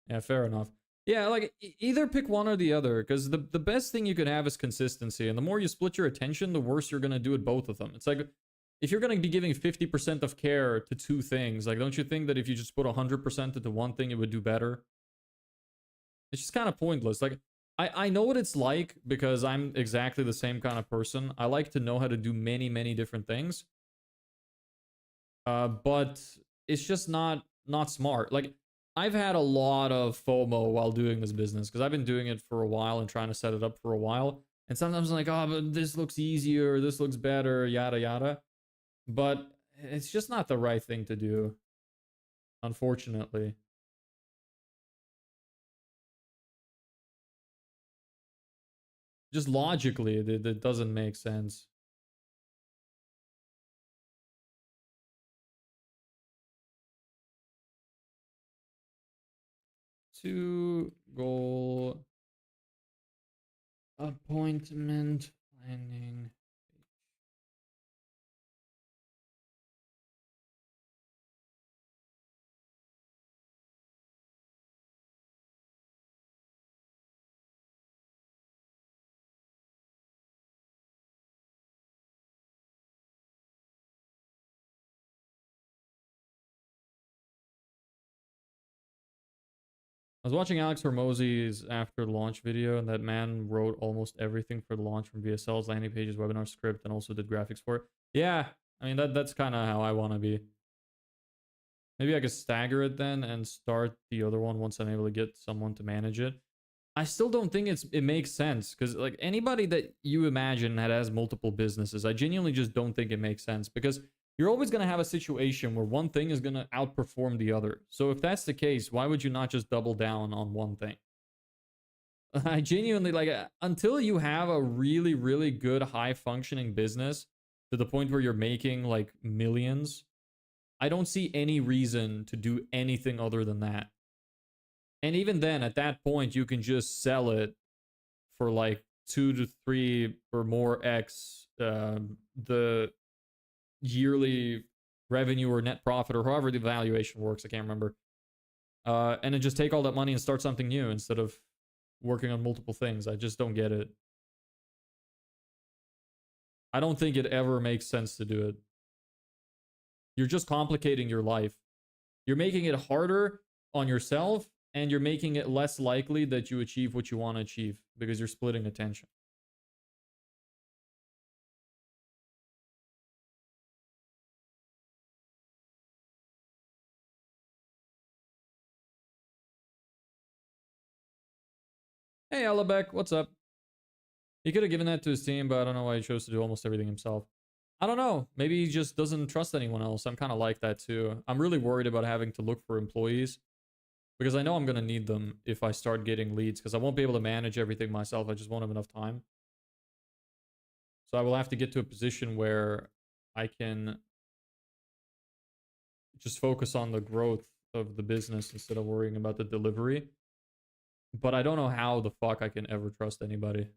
Yeah, fair enough. Yeah, like either pick one or the other, because the best thing you could have is consistency, and the more you split your attention, the worse you're gonna do at both of them. It's like if you're gonna be giving 50% of care to two things, like don't you think that if you just put 100% into one thing, it would do better? It's just kind of pointless. Like I know what it's like because I'm exactly the same kind of person. I like to know how to do many different things, but it's just not smart. Like I've had a lot of FOMO while doing this business because I've been doing it for a while and trying to set it up for a while. And sometimes I'm like, oh, but this looks easier, this looks better, yada yada. But it's just not the right thing to do, unfortunately. Just logically, it doesn't make sense. To goal appointment planning. I was watching Alex Hormozzi's after launch video, and that man wrote almost everything for the launch from VSL's landing pages, webinar script, and also did graphics for it. Yeah, I mean that's kind of how I want to be. Maybe I could stagger it then and start the other one once I'm able to get someone to manage it. I still don't think it makes sense because like anybody that you imagine that has multiple businesses, I genuinely just don't think it makes sense because you're always going to have a situation where one thing is going to outperform the other. So if that's the case, why would you not just double down on one thing? I genuinely like until you have a really good high functioning business to the point where you're making like millions, I don't see any reason to do anything other than that. And even then, at that point, you can just sell it for like 2 to 3 or more X the yearly revenue or net profit or however the valuation works. I can't remember. And then just take all that money and start something new instead of working on multiple things. I just don't get it. I don't think it ever makes sense to do it. You're just complicating your life. You're making it harder on yourself, and you're making it less likely that you achieve what you want to achieve because you're splitting attention. Hey, Alabek, what's up? He could have given that to his team, but I don't know why he chose to do almost everything himself. I don't know. Maybe he just doesn't trust anyone else. I'm kind of like that too. I'm really worried about having to look for employees because I know I'm going to need them if I start getting leads because I won't be able to manage everything myself. I just won't have enough time. So I will have to get to a position where I can just focus on the growth of the business instead of worrying about the delivery. But I don't know how the fuck I can ever trust anybody.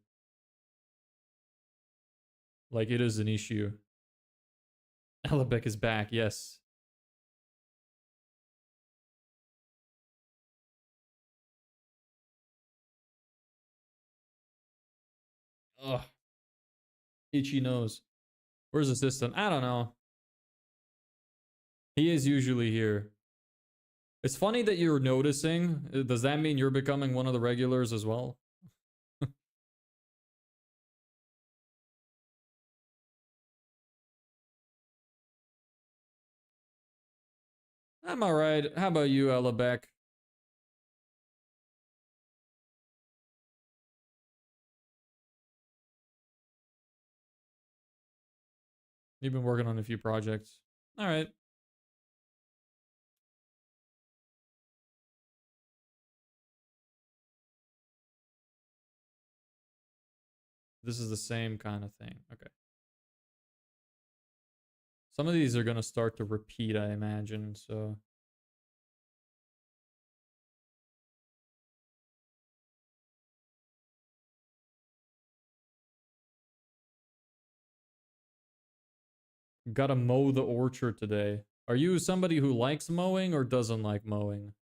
Like, it is an issue. Alabek is back, yes. Ugh. Itchy nose. Where's the system? I don't know. He is usually here. It's funny that you're noticing. Does that mean you're becoming one of the regulars as well? I'm alright. How about you, Alabek? You've been working on a few projects. Alright. This is the same kind of thing. Okay. Some of these are going to start to repeat, I imagine, so... Gotta mow the orchard today. Are you somebody who likes mowing or doesn't like mowing?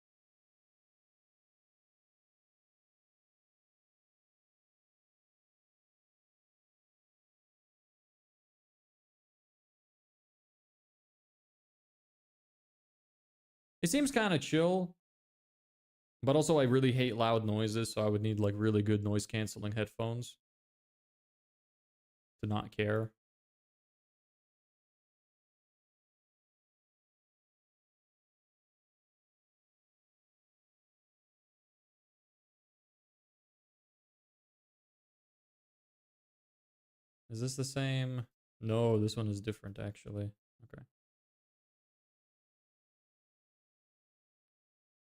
It seems kind of chill, but also I really hate loud noises, so I would need like really good noise canceling headphones to not care. Is this the same? No, this one is different actually. Okay.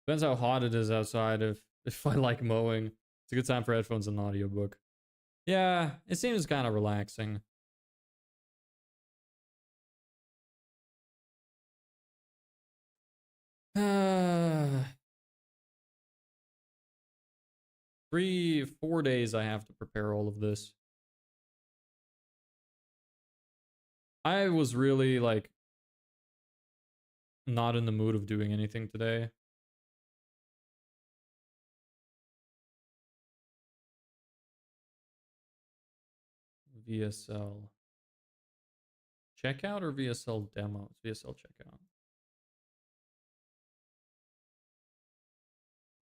Depends how hot it is outside if I like mowing. It's a good time for headphones and an audiobook. Yeah, it seems kind of relaxing. Uh, 4 days I have to prepare all of this. I was really like not in the mood of doing anything today. VSL checkout or VSL demo? It's VSL checkout.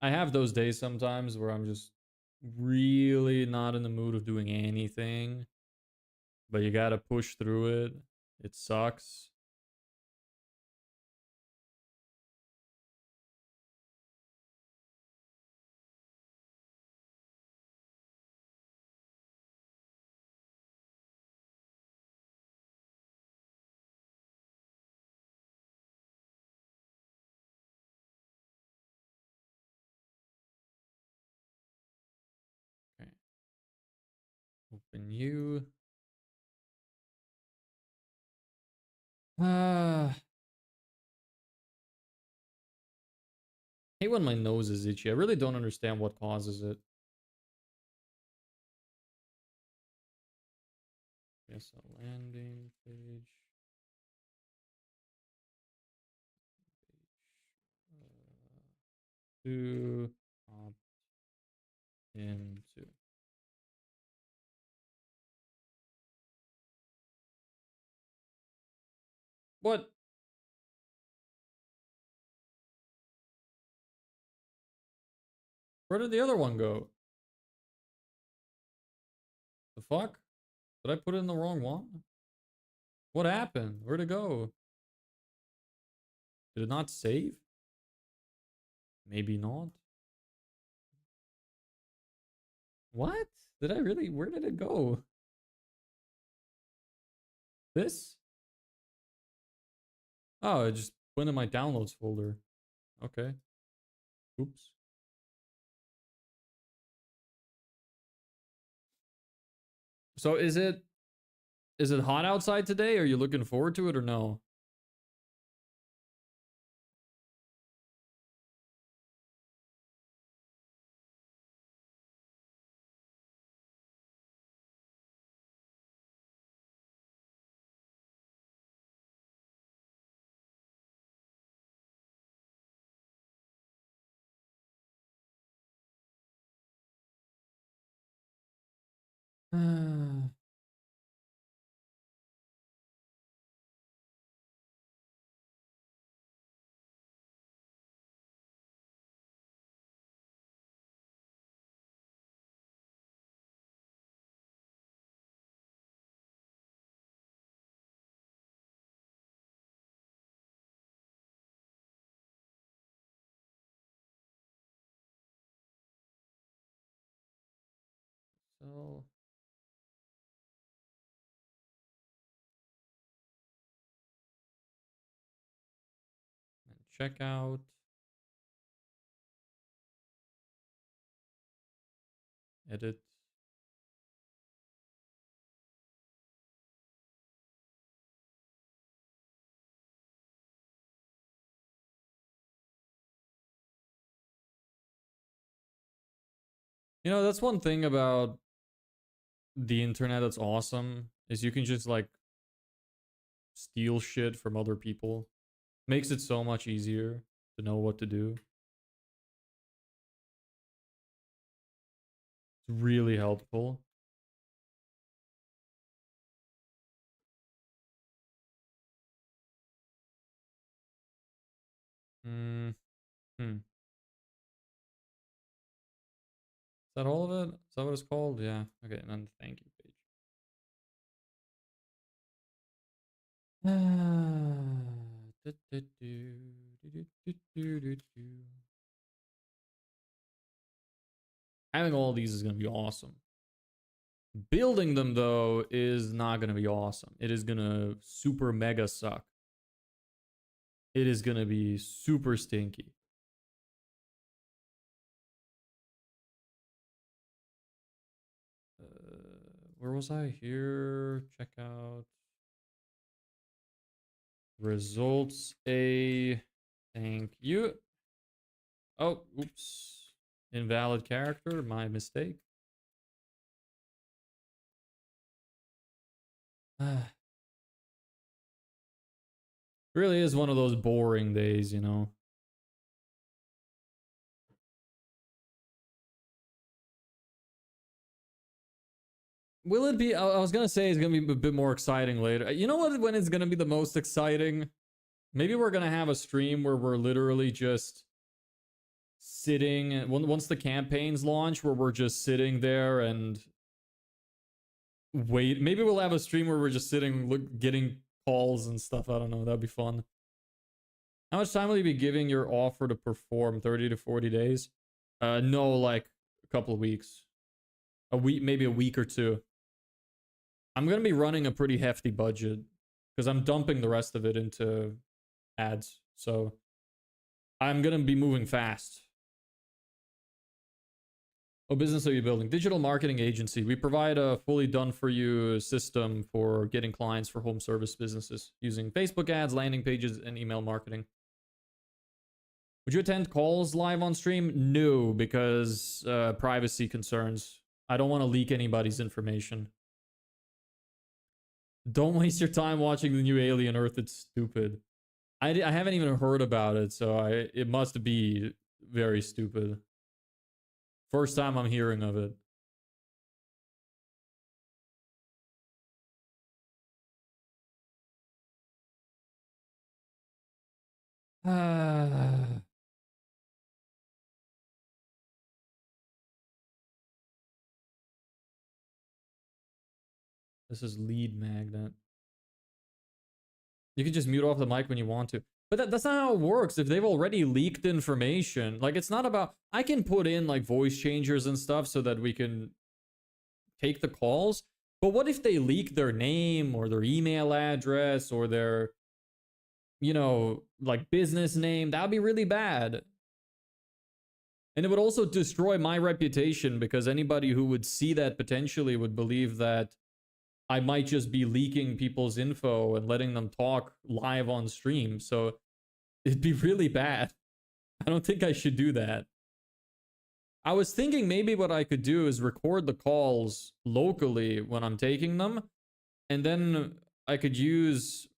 I have those days sometimes where I'm just really not in the mood of doing anything, but you gotta push through it. It sucks. Okay. Open you. Hate when my nose is itchy. I really don't understand what causes it. Yes, a landing page. To opt into. What? Where did the other one go? The fuck? Did I put in the wrong one? What happened? Where'd it go? Did it not save? Maybe not. What? Did I really? Where did it go? This? Oh, it just went in my downloads folder. Okay. Oops. So is it Is it hot outside today? Are you looking forward to it or no? And so and check out, edit. You know, that's one thing about the internet that's awesome is you can just like steal shit from other people. Makes it so much easier to know what to do. It's really helpful. Mm, hmm. Is that all of it? Is that what it's called? Yeah. Okay, and then the thank you page. Having all these is going to be awesome. Building them, though, is not going to be awesome. It is going to super mega suck. It is going to be super stinky. Where was I? Here. Check out. Results A. Thank you. Oh, oops. Invalid character. My mistake. Really is one of those boring days, you know. Will it be? I was gonna say it's gonna be a bit more exciting later. You know what? When it's gonna be the most exciting? Maybe we're gonna have a stream where we're literally just sitting. Once the campaigns launch, where we're just sitting there and wait. Maybe we'll have a stream where we're just sitting, getting calls and stuff. I don't know. That'd be fun. How much time will you be giving your offer to perform? 30 to 40 days? No, like a couple of weeks. A week, maybe a week or two. I'm going to be running a pretty hefty budget because I'm dumping the rest of it into ads. So I'm going to be moving fast. What business are you building? Digital marketing agency. We provide a fully done for you system for getting clients for home service businesses using Facebook ads, landing pages, and email marketing. Would you attend calls live on stream? No, because privacy concerns. I don't want to leak anybody's information. Don't waste your time watching the new Alien Earth. It's stupid. I haven't even heard about it, so it must be very stupid. First time I'm hearing of it. This is lead magnet. You can just mute off the mic when you want to. But that's not how it works. If they've already leaked information, like it's not about, I can put in like voice changers and stuff so that we can take the calls. But what if they leak their name or their email address or their, you know, like business name? That would be really bad. And it would also destroy my reputation because anybody who would see that potentially would believe that I might just be leaking people's info and letting them talk live on stream. So it'd be really bad. I don't think I should do that. I was thinking maybe what I could do is record the calls locally when I'm taking them, and then I could use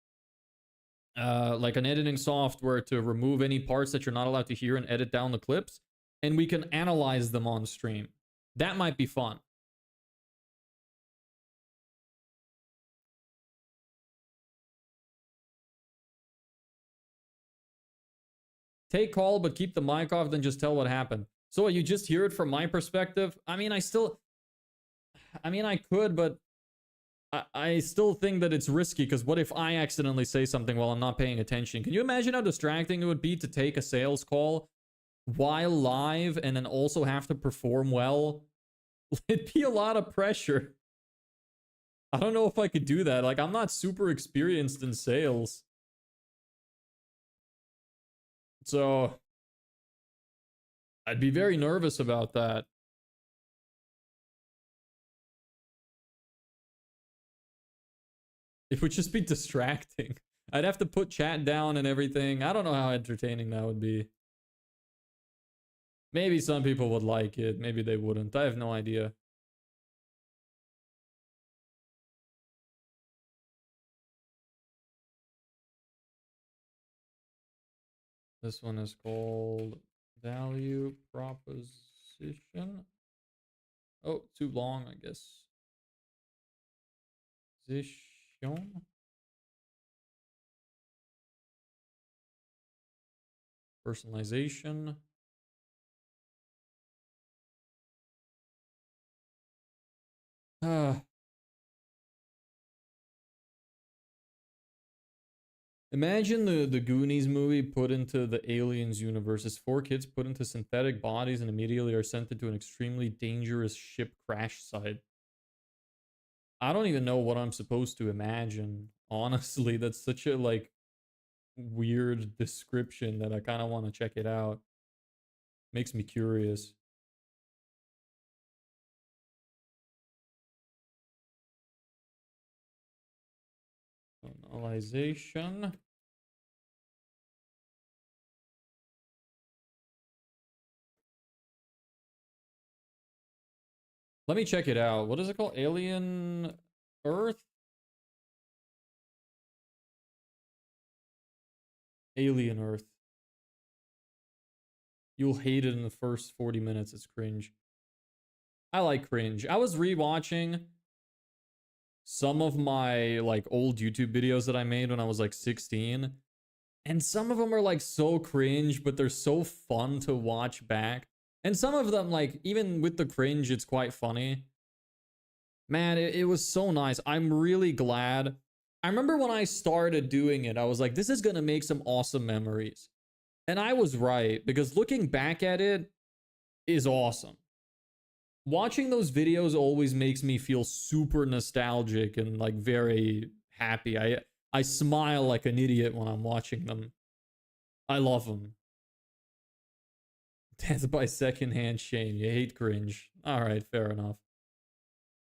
like an editing software to remove any parts that you're not allowed to hear and edit down the clips, and we can analyze them on stream. That might be fun. Take call, but keep the mic off, then just tell what happened. So you just hear it from my perspective? I mean, I could, but I still think that it's risky, because what if I accidentally say something while I'm not paying attention? Can you imagine how distracting it would be to take a sales call while live and then also have to perform well? It'd be a lot of pressure. I don't know if I could do that. Like, I'm not super experienced in sales. So I'd be very nervous about that. It would just be distracting. I'd have to put chat down and everything. I don't know how entertaining that would be. Maybe some people would like it. Maybe they wouldn't. I have no idea. This one is called value proposition. Oh, too long, I guess. Position. Personalization. Imagine the Goonies movie put into the Aliens universe. It's 4 kids put into synthetic bodies and immediately are sent into an extremely dangerous ship crash site. I don't even know what I'm supposed to imagine. Honestly, that's such a like weird description that I kind of want to check it out. Makes me curious. Analyzation. Let me check it out. What is it called? Alien Earth? Alien Earth. You'll hate it in the first 40 minutes. It's cringe. I like cringe. I was rewatching some of my like old YouTube videos that I made when I was like 16. And some of them are like so cringe, but they're so fun to watch back. And some of them, like, even with the cringe, it's quite funny. Man, it was so nice. I'm really glad. I remember when I started doing it, I was like, this is going to make some awesome memories. And I was right, because looking back at it is awesome. Watching those videos always makes me feel super nostalgic and like very happy. I smile like an idiot when I'm watching them. I love them. Death by secondhand shame. You hate cringe. All right, fair enough.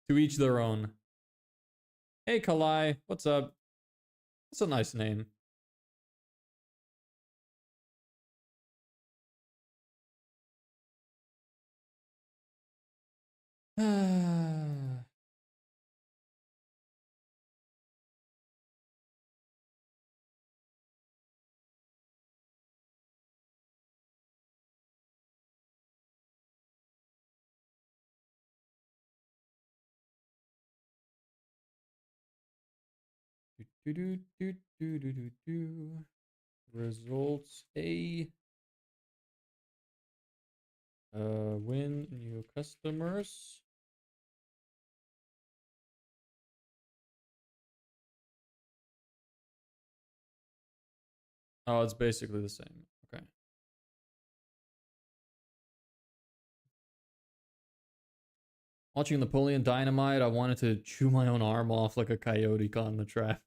To each their own. Hey, Kalai. What's up? That's a nice name. Results A. Win new customers. Oh, it's basically the same. Okay. Watching Napoleon Dynamite, I wanted to chew my own arm off like a coyote caught in the trap.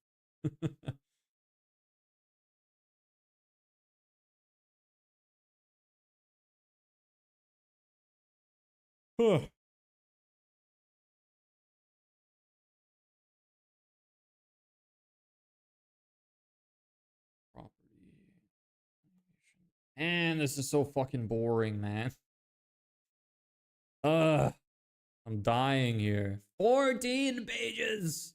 And this is so fucking boring, man. Ugh. I'm dying here. 14 pages.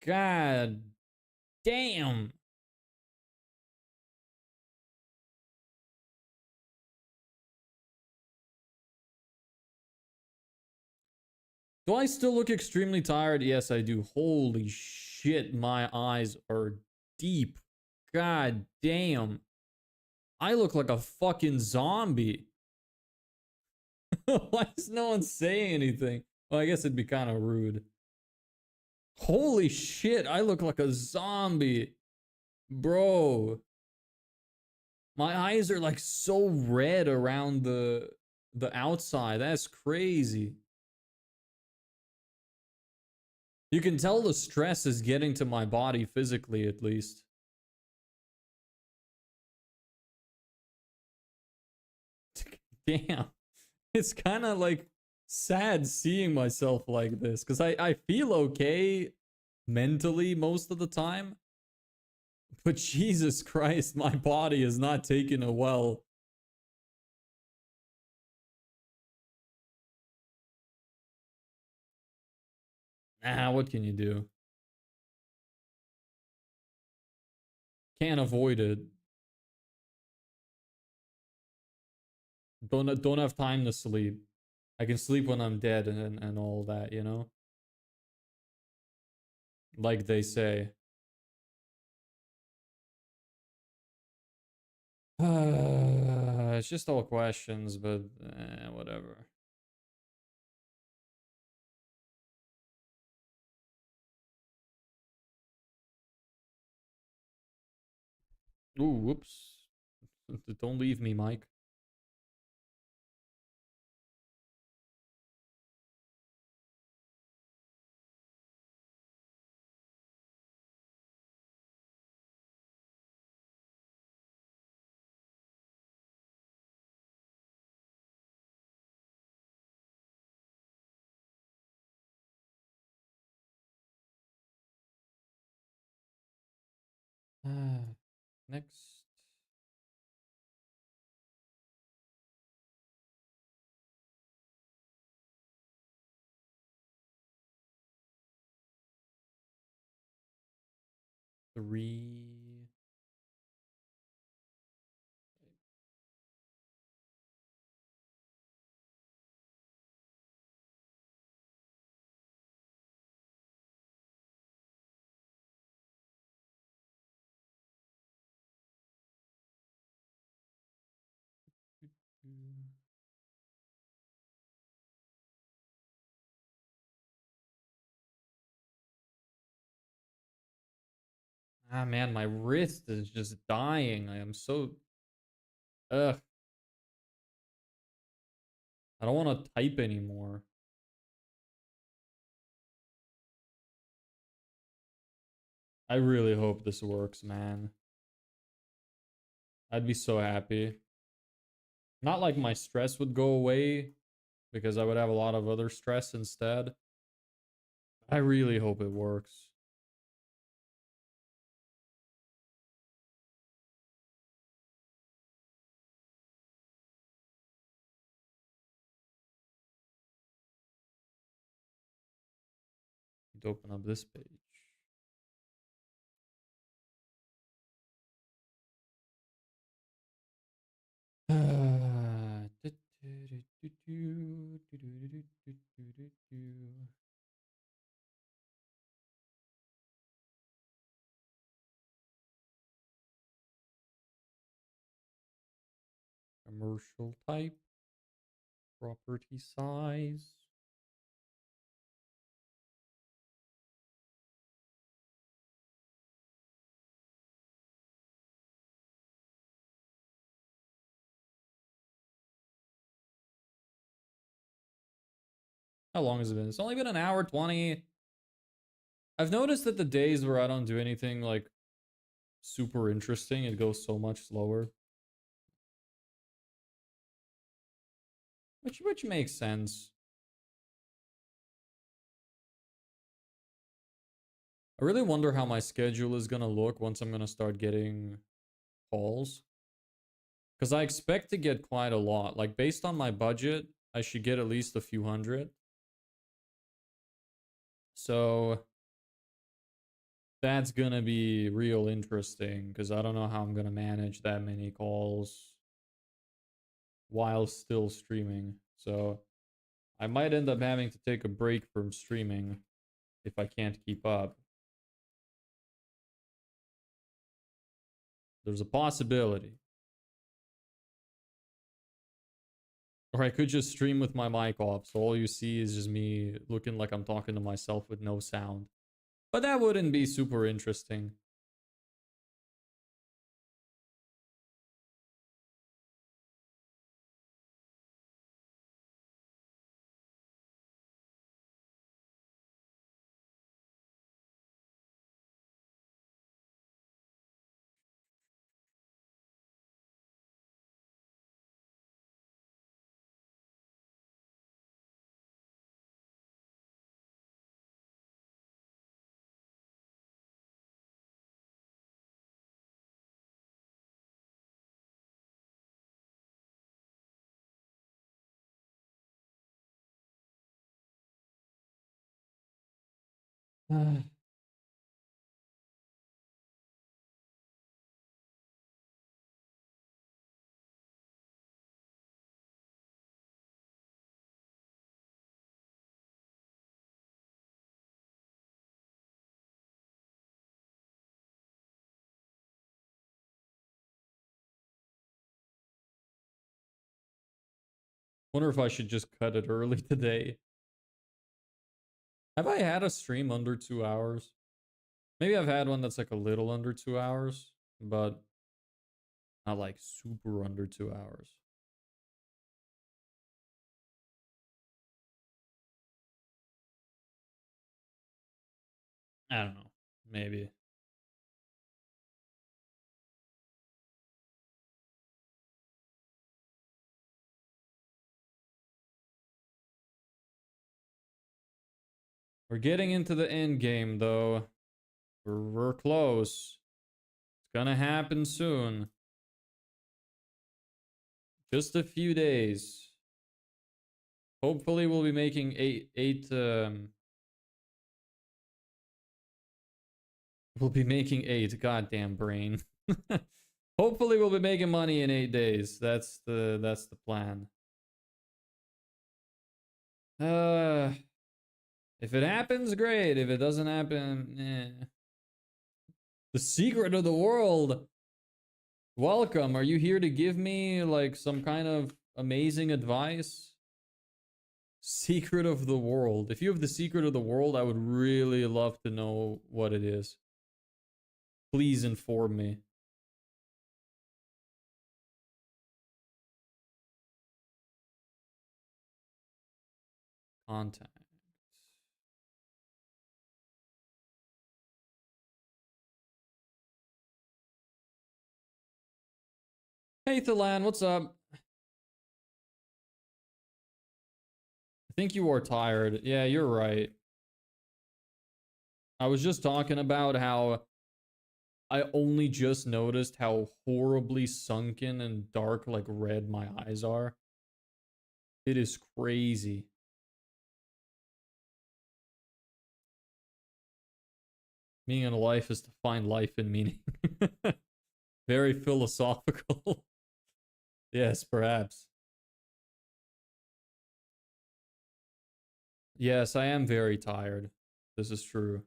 God damn. Do I still look extremely tired? Yes, I do. Holy shit, my eyes are deep. God damn. I look like a fucking zombie. Why is no one saying anything? Well, I guess it'd be kind of rude. Holy shit, I look like a zombie. Bro. My eyes are like so red around the outside. That's crazy. You can tell the stress is getting to my body physically, at least. Damn. It's kind of like sad seeing myself like this because I feel okay mentally most of the time. But Jesus Christ, my body is not taking it well. Ah, what can you do? Can't avoid it. Don't have time to sleep. I can sleep when I'm dead and all that, you know? Like they say. It's just all questions, but whatever. Ooh, whoops. Don't leave me, Mike. Next. Three. Ah, man, my wrist is just dying. I am so. Ugh. I don't want to type anymore. I really hope this works, man. I'd be so happy. Not like my stress would go away because I would have a lot of other stress instead. I really hope it works. To open up this page. Commercial type, property size. How long has it been? It's only been an hour 20. I've noticed that the days where I don't do anything like super interesting, it goes so much slower. Which makes sense. I really wonder how my schedule is gonna look once I'm gonna start getting calls. Because I expect to get quite a lot. Like, based on my budget, I should get at least a few hundred. So that's gonna be real interesting because I don't know how I'm gonna manage that many calls while still streaming. So I might end up having to take a break from streaming if I can't keep up. There's a possibility. Or I could just stream with my mic off, so all you see is just me looking like I'm talking to myself with no sound. But that wouldn't be super interesting. Wonder if I should just cut it early today. Have I had a stream under 2 hours? Maybe I've had one that's like a little under 2 hours, but not like super under 2 hours. I don't know. Maybe. We're getting into the end game though. We're close. It's gonna happen soon. Just a few days. Hopefully we'll be making eight we'll be making 8. Goddamn brain. Hopefully we'll be making money in 8 days. That's the plan. If it happens, great. If it doesn't happen, eh. The secret of the world. Welcome. Are you here to give me like some kind of amazing advice? Secret of the world. If you have the secret of the world, I would really love to know what it is. Please inform me. Contact. Hey, Thalan, what's up? I think you are tired. Yeah, you're right. I was just talking about how I only just noticed how horribly sunken and dark, like red, my eyes are. It is crazy. Meaning in life is to find life in meaning. Very philosophical. Yes, perhaps. Yes, I am very tired. This is true.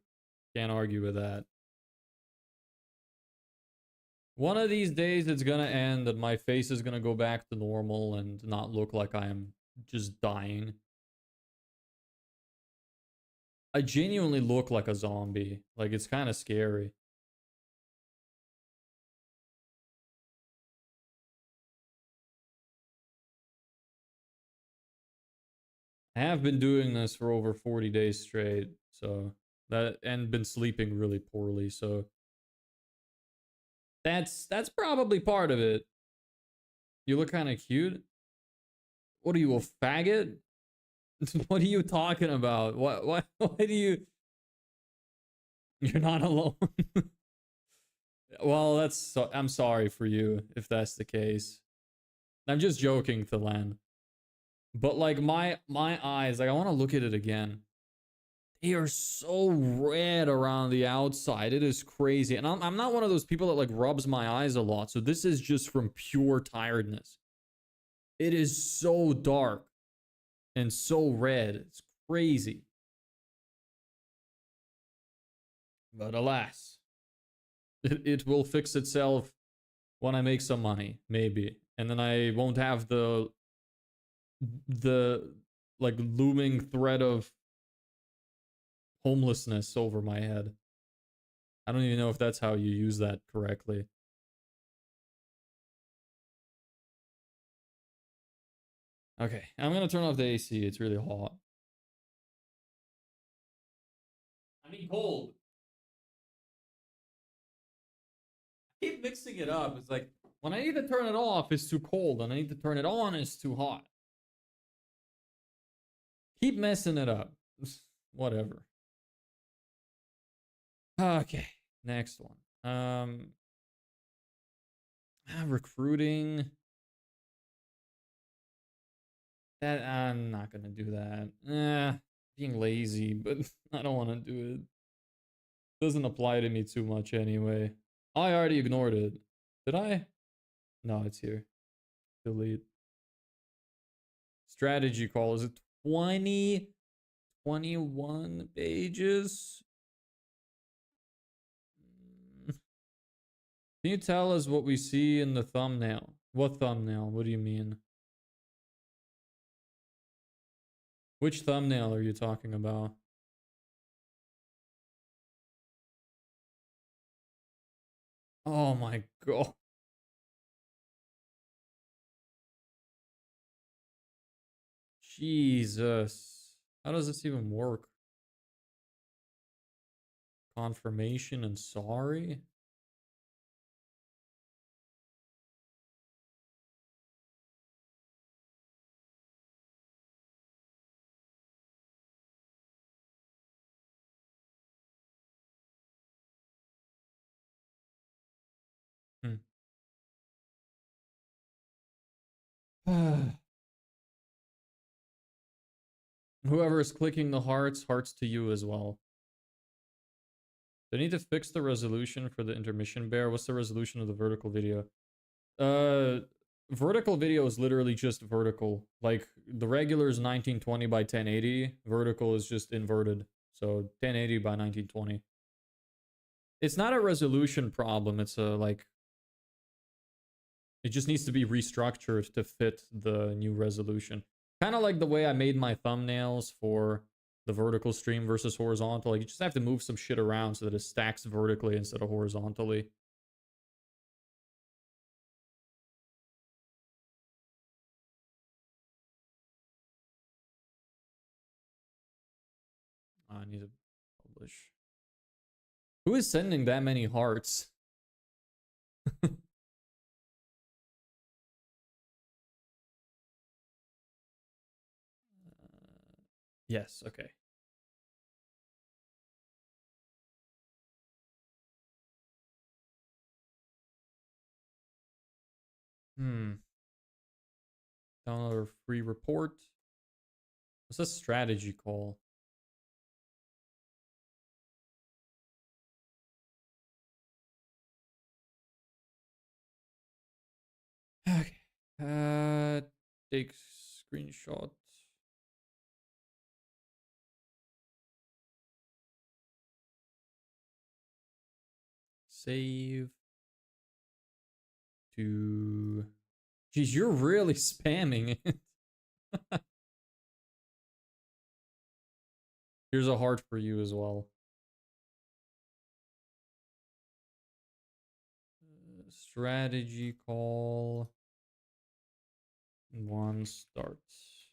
Can't argue with that. One of these days it's gonna end and my face is gonna go back to normal and not look like I am just dying. I genuinely look like a zombie. Like, it's kind of scary. I have been doing this for over 40 days straight, so that, and been sleeping really poorly, so that's probably part of it. You look kind of cute. What are you, a faggot? What are you talking about? What do you You're not alone. Well, I'm sorry for you if that's the case. I'm just joking, Thilan. But like my eyes, like I want to look at it again. They are so red around the outside. It is crazy. And I'm not one of those people that like rubs my eyes a lot. So this is just from pure tiredness. It is so dark and so red. It's crazy. But alas, it will fix itself when I make some money, maybe. And then I won't have the like looming threat of homelessness over my head. I don't even know if that's how you use that correctly. Okay, I'm gonna turn off the AC. It's really hot. I mean cold. I keep mixing it up. It's like when I need to turn it off, it's too cold, and I need to turn it on, it's too hot. Keep messing it up. Whatever. Okay, next one. Recruiting. That I'm not gonna do that. Being lazy, but I don't want to do it. Doesn't apply to me too much anyway. I already ignored it. Did I? No, it's here. Delete. Strategy call. Is it 20? 21 pages? Can you tell us what we see in the thumbnail? What thumbnail? What do you mean? Which thumbnail are you talking about? Oh my god. Jesus. How does this even work? Confirmation and sorry? Whoever is clicking the hearts, hearts to you as well. They need to fix the resolution for the intermission bear. What's the resolution of the vertical video? Vertical video is literally just vertical. Like the regular is 1920 by 1080. Vertical is just inverted. So 1080 by 1920. It's not a resolution problem. It's a like, it just needs to be restructured to fit the new resolution. Kind of like the way I made my thumbnails for the vertical stream versus horizontal. Like you just have to move some shit around so that it stacks vertically instead of horizontally. I need to publish. Who is sending that many hearts? Yes, okay. Download a free report. What's a strategy call? Okay. Take screenshot. Save. To. Geez, you're really spamming it. Here's a heart for you as well. Strategy call. One starts.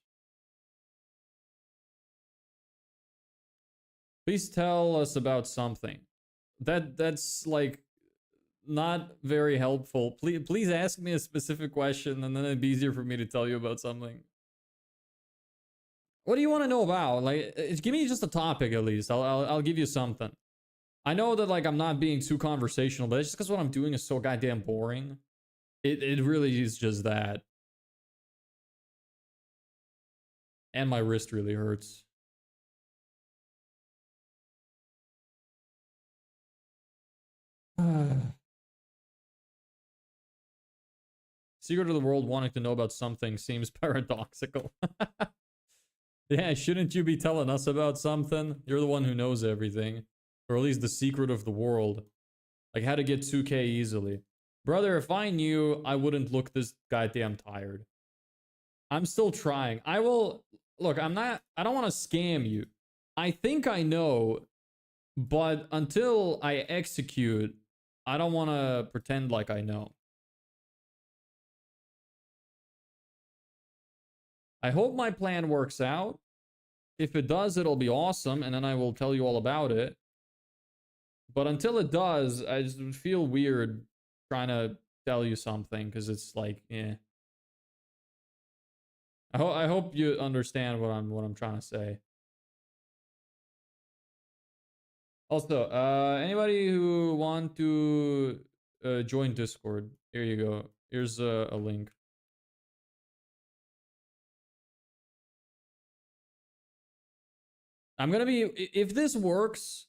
Please tell us about something. That's like not very helpful. Please ask me a specific question and then it'd be easier for me to tell you about something. What do you want to know about? Like, give me just a topic at least. I'll give you something. I know that like I'm not being too conversational, but it's just because what I'm doing is so goddamn boring. It really is just that. And my wrist really hurts. Secret of the world wanting to know about something seems paradoxical. Yeah, shouldn't you be telling us about something? You're the one who knows everything. Or at least the secret of the world. Like how to get 2K easily. Brother, if I knew, I wouldn't look this goddamn tired. I'm still trying. I will... Look, I don't want to scam you. I think I know, but until I execute, I don't want to pretend like I know. I hope my plan works out. If it does, it'll be awesome, and then I will tell you all about it. But until it does, I just feel weird trying to tell you something, because it's like, eh. I hope you understand what I'm trying to say. Also, anybody who want to join Discord, here you go. Here's a link. I'm gonna be, if this works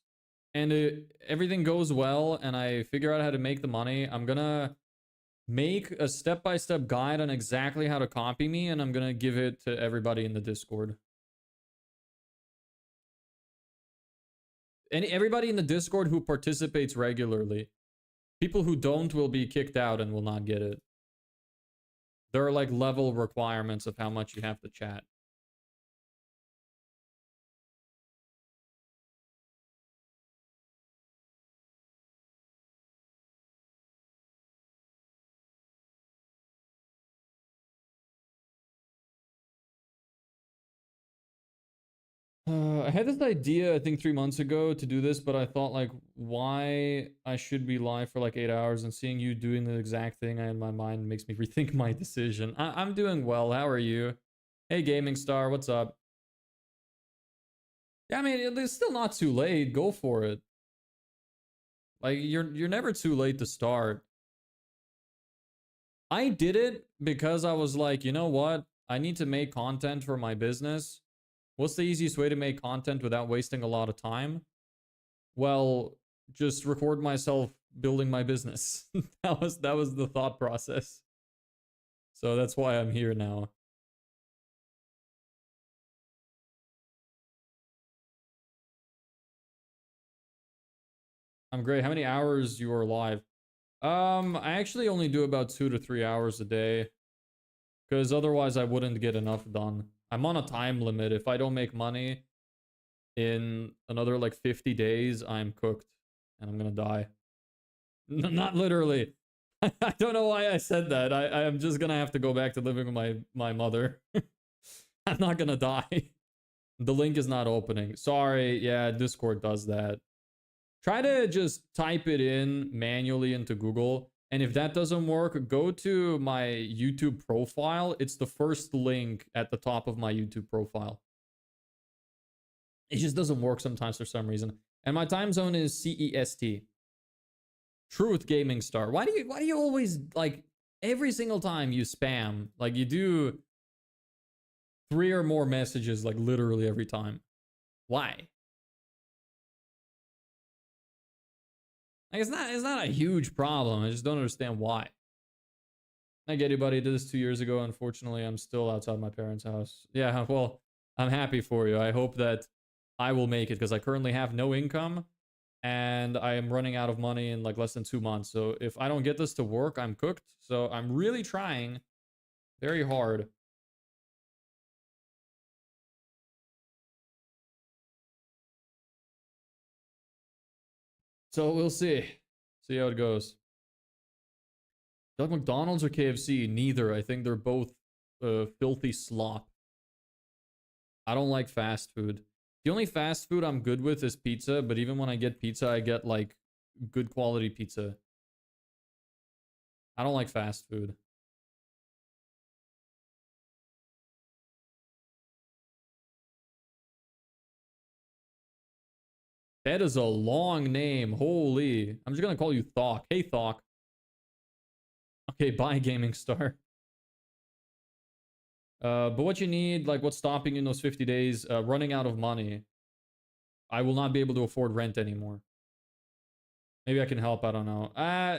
and everything goes well and I figure out how to make the money, I'm gonna make a step-by-step guide on exactly how to copy me, and I'm gonna give it to everybody in the Discord. Everybody in the Discord who participates regularly. People who don't will be kicked out and will not get it. There are like level requirements of how much you have to chat. I had this idea, I think 3 months ago to do this, but I thought like, why I should be live for like 8 hours, and seeing you doing the exact thing in my mind makes me rethink my decision. I'm doing well. How are you? Hey, Gaming Star, what's up? Yeah, I mean, it's still not too late. Go for it. Like, you're never too late to start. I did it because I was like, you know what? I need to make content for my business. What's the easiest way to make content without wasting a lot of time? Well, just record myself building my business. that was the thought process. So that's why I'm here now. I'm great. How many hours you are live? I actually only do about 2 to 3 hours a day, because otherwise I wouldn't get enough done. I'm on a time limit. If I don't make money in another like 50 days, I'm cooked and I'm gonna die. Not literally. I don't know why I said that. I'm just gonna have to go back to living with my mother. I'm not gonna die. The link is not opening. Sorry. Yeah, Discord does that. Try to just type it in manually into Google. And if that doesn't work, go to my YouTube profile. It's the first link at the top of my YouTube profile. It just doesn't work sometimes for some reason. And my time zone is CEST. Truth Gaming Star. Why do you always, like, every single time you spam, like you do 3 or more messages, like literally every time? Why? Like, it's not a huge problem. I just don't understand why. I get it, buddy. I did this 2 years ago. Unfortunately, I'm still outside my parents' house. Yeah, well, I'm happy for you. I hope that I will make it, because I currently have no income and I am running out of money in like less than 2 months. So if I don't get this to work, I'm cooked. So I'm really trying very hard. So we'll see. See how it goes. Like McDonald's or KFC? Neither. I think they're both filthy slop. I don't like fast food. The only fast food I'm good with is pizza, but even when I get pizza, I get like good quality pizza. I don't like fast food. That is a long name. Holy. I'm just gonna call you Thawk. Hey, Thawk. Okay, bye, Gaming Star. But what you need, like what's stopping you in those 50 days, running out of money. I will not be able to afford rent anymore. Maybe I can help, I don't know.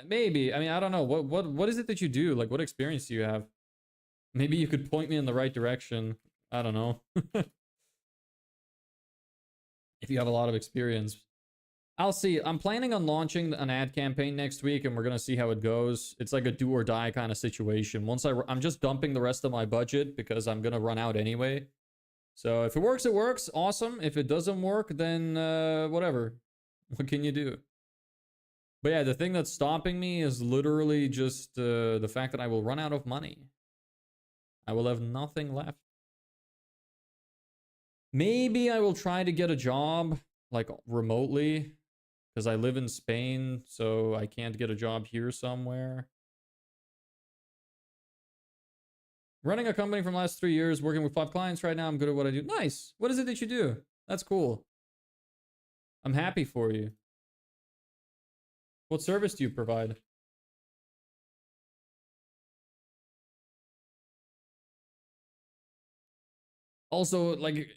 Maybe. I mean, I don't know. What is it that you do? Like, what experience do you have? Maybe you could point me in the right direction. I don't know. If you have a lot of experience. I'll see. I'm planning on launching an ad campaign next week, and we're gonna see how it goes. It's like a do or die kind of situation. I'm just dumping the rest of my budget because I'm gonna run out anyway. So if it works, it works. Awesome. If it doesn't work, then whatever. What can you do? But yeah, the thing that's stopping me is literally just the fact that I will run out of money. I will have nothing left. Maybe I will try to get a job, like remotely, because I live in Spain, so I can't get a job here somewhere. Running a company from the last 3 years, working with 5 clients right now. I'm good at what I do. Nice. What is it that you do? That's cool. I'm happy for you. What service do you provide? Also, like,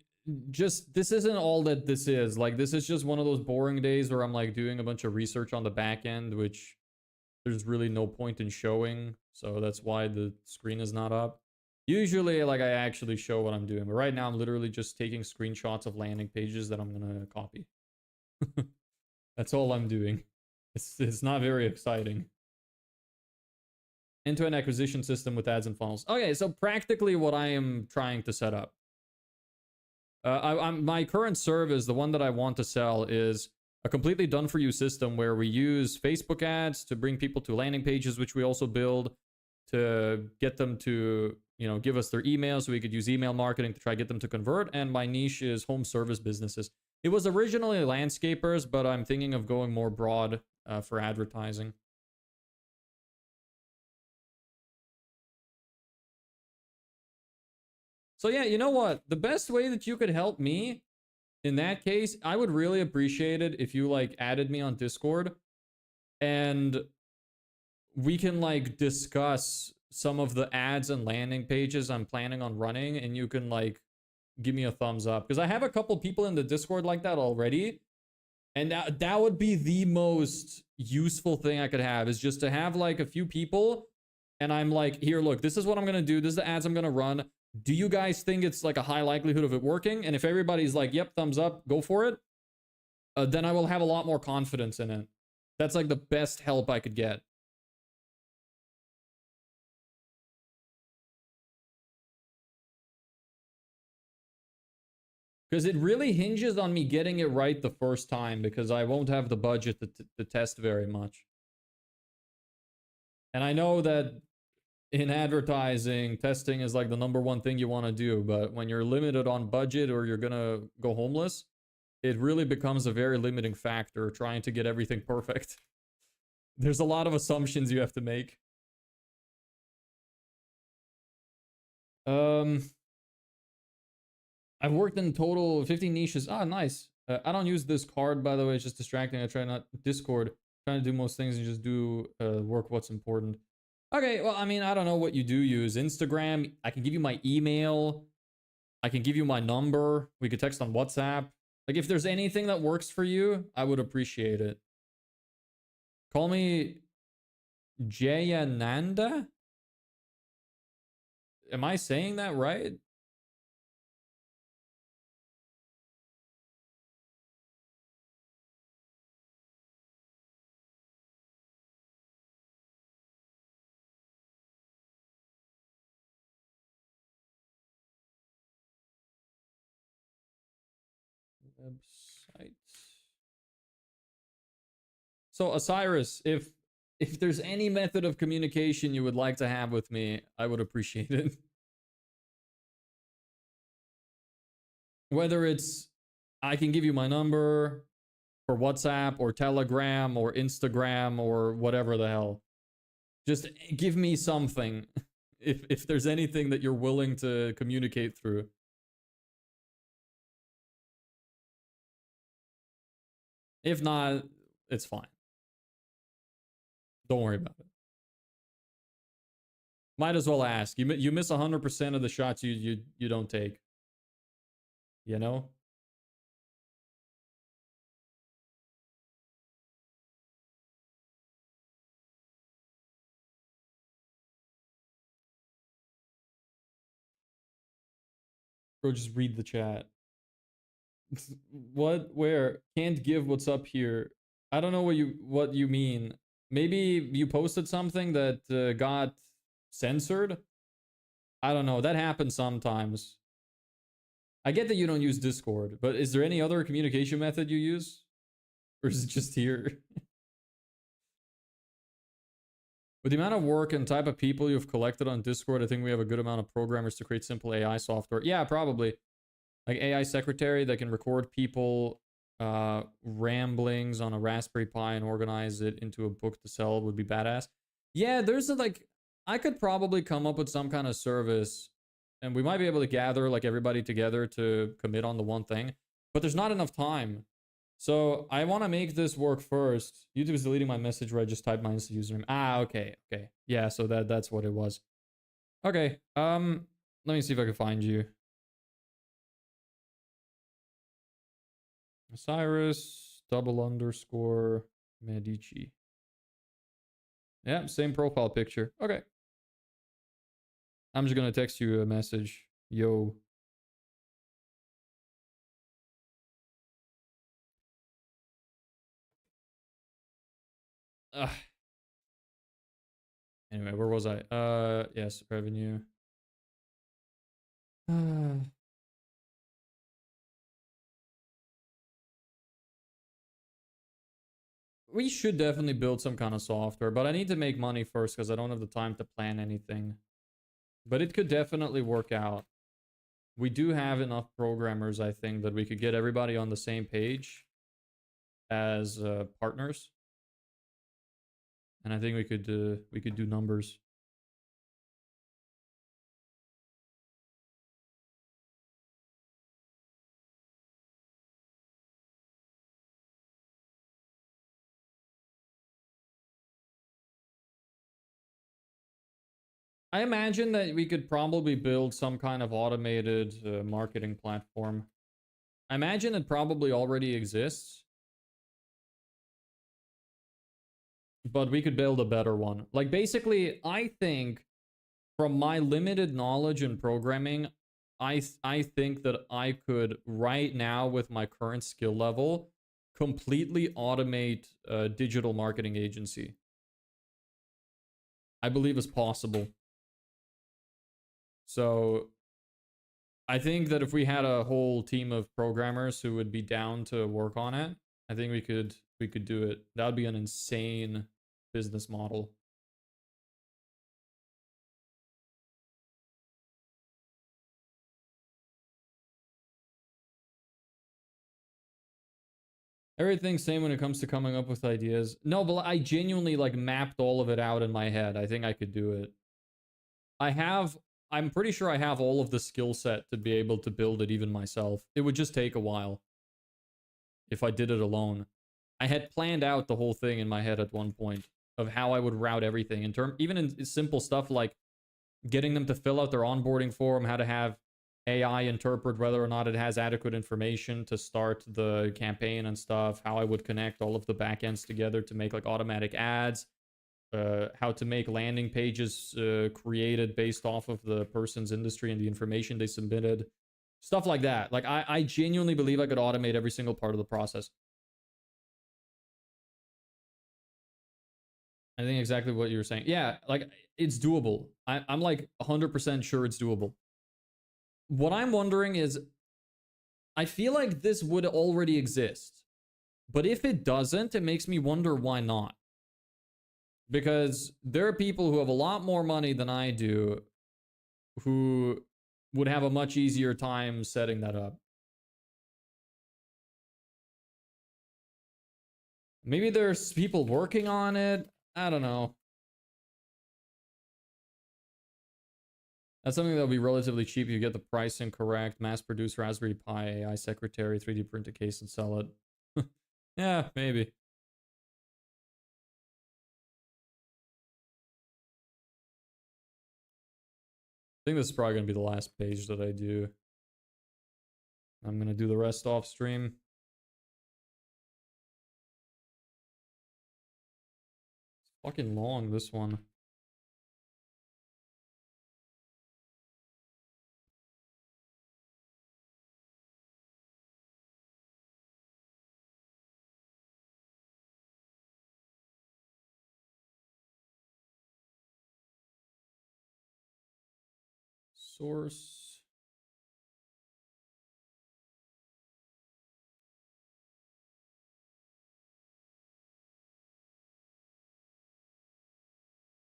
just, this isn't all that this is. Like, this is just one of those boring days where I'm, like, doing a bunch of research on the back end, which there's really no point in showing. So that's why the screen is not up. Usually, like, I actually show what I'm doing. But right now, I'm literally just taking screenshots of landing pages that I'm going to copy. That's all I'm doing. It's not very exciting. End-to-end acquisition system with ads and funnels. Okay, so practically what I am trying to set up. My current service, the one that I want to sell, is a completely done-for-you system where we use Facebook ads to bring people to landing pages, which we also build to get them to, give us their email so we could use email marketing to try to get them to convert. And my niche is home service businesses. It was originally landscapers, but I'm thinking of going more broad for advertising. So yeah, you know what? The best way that you could help me in that case, I would really appreciate it if you like added me on Discord and we can like discuss some of the ads and landing pages I'm planning on running, and you can like give me a thumbs up because I have a couple people in the Discord like that already. And that would be the most useful thing I could have, is just to have like a few people and I'm like, here, look, this is what I'm going to do. This is the ads I'm going to run. Do you guys think it's like a high likelihood of it working? And if everybody's like, yep, thumbs up, go for it, then I will have a lot more confidence in it. That's like the best help I could get. Because it really hinges on me getting it right the first time, because I won't have the budget to test very much. And I know that in advertising, testing is like the #1 thing you want to do, but when you're limited on budget or you're gonna go homeless, it really becomes a very limiting factor trying to get everything perfect. There's a lot of assumptions you have to make. I've worked in total 15 niches. Ah, nice. I don't use this card, by the way. It's just distracting. I try not Discord. Trying to do most things and just do work what's important. Okay, well, I mean, I don't know what you do use. Instagram. I can give you my email. I can give you my number. We could text on WhatsApp. Like, if there's anything that works for you, I would appreciate it. Call me Jayananda? Am I saying that right? Website. So Osiris, if there's any method of communication you would like to have with me, I would appreciate it. Whether it's I can give you my number for WhatsApp or Telegram or Instagram or whatever the hell. Just give me something if there's anything that you're willing to communicate through. If not, it's fine. Don't worry about it. Might as well ask. You miss 100% of the shots you don't take. You know? Bro, just read the chat. What? Where? Can't give what's up here. I don't know what you mean. Maybe you posted something that got censored? I don't know. That happens sometimes. I get that you don't use Discord, but is there any other communication method you use? Or is it just here? With the amount of work and type of people you've collected on Discord, I think we have a good amount of programmers to create simple AI software. Yeah, probably. Like AI secretary that can record people ramblings on a Raspberry Pi and organize it into a book to sell would be badass. Yeah, there's a like I could probably come up with some kind of service and we might be able to gather like everybody together to commit on the one thing, but there's not enough time. So I want to make this work first. YouTube is deleting my message where I just typed my Insta username. Ah, okay, okay. Yeah, so that's what it was. Okay. Let me see if I can find you. Cyrus double underscore Medici. Yeah, same profile picture. Okay. I'm just gonna text you a message. Yo. Ugh. Anyway, where was I? Yes, revenue. We should definitely build some kind of software, but I need to make money first because I don't have the time to plan anything. But it could definitely work out. We do have enough programmers, I think, that we could get everybody on the same page as partners. And I think we could do numbers. I imagine that we could probably build some kind of automated marketing platform. I imagine it probably already exists, but we could build a better one. Like basically, I think from my limited knowledge in programming, I think that I could right now with my current skill level completely automate a digital marketing agency. I believe it's possible. So I think that if we had a whole team of programmers who would be down to work on it, I think we could do it. That would be an insane business model. Everything's same when it comes to coming up with ideas. No, but I genuinely like mapped all of it out in my head. I think I could do it. I'm pretty sure I have all of the skill set to be able to build it even myself. It would just take a while if I did it alone. I had planned out the whole thing in my head at one point of how I would route everything even in simple stuff like getting them to fill out their onboarding form, how to have AI interpret whether or not it has adequate information to start the campaign and stuff, how I would connect all of the backends together to make like automatic ads, how to make landing pages created based off of the person's industry and the information they submitted, stuff like that. Like I genuinely believe I could automate every single part of the process. I think exactly what you were saying. Yeah, like it's doable. I'm like 100% sure it's doable. What I'm wondering is, I feel like this would already exist. But if it doesn't, it makes me wonder why not. Because there are people who have a lot more money than I do who would have a much easier time setting that up. Maybe there's people working on it. I don't know. That's something that'll be relatively cheap. You get the pricing correct, mass produce Raspberry Pi AI secretary, 3D print a case and sell it. Yeah, maybe. I think this is probably gonna be the last page that I do. I'm gonna do the rest off stream. It's fucking long, this one. Source.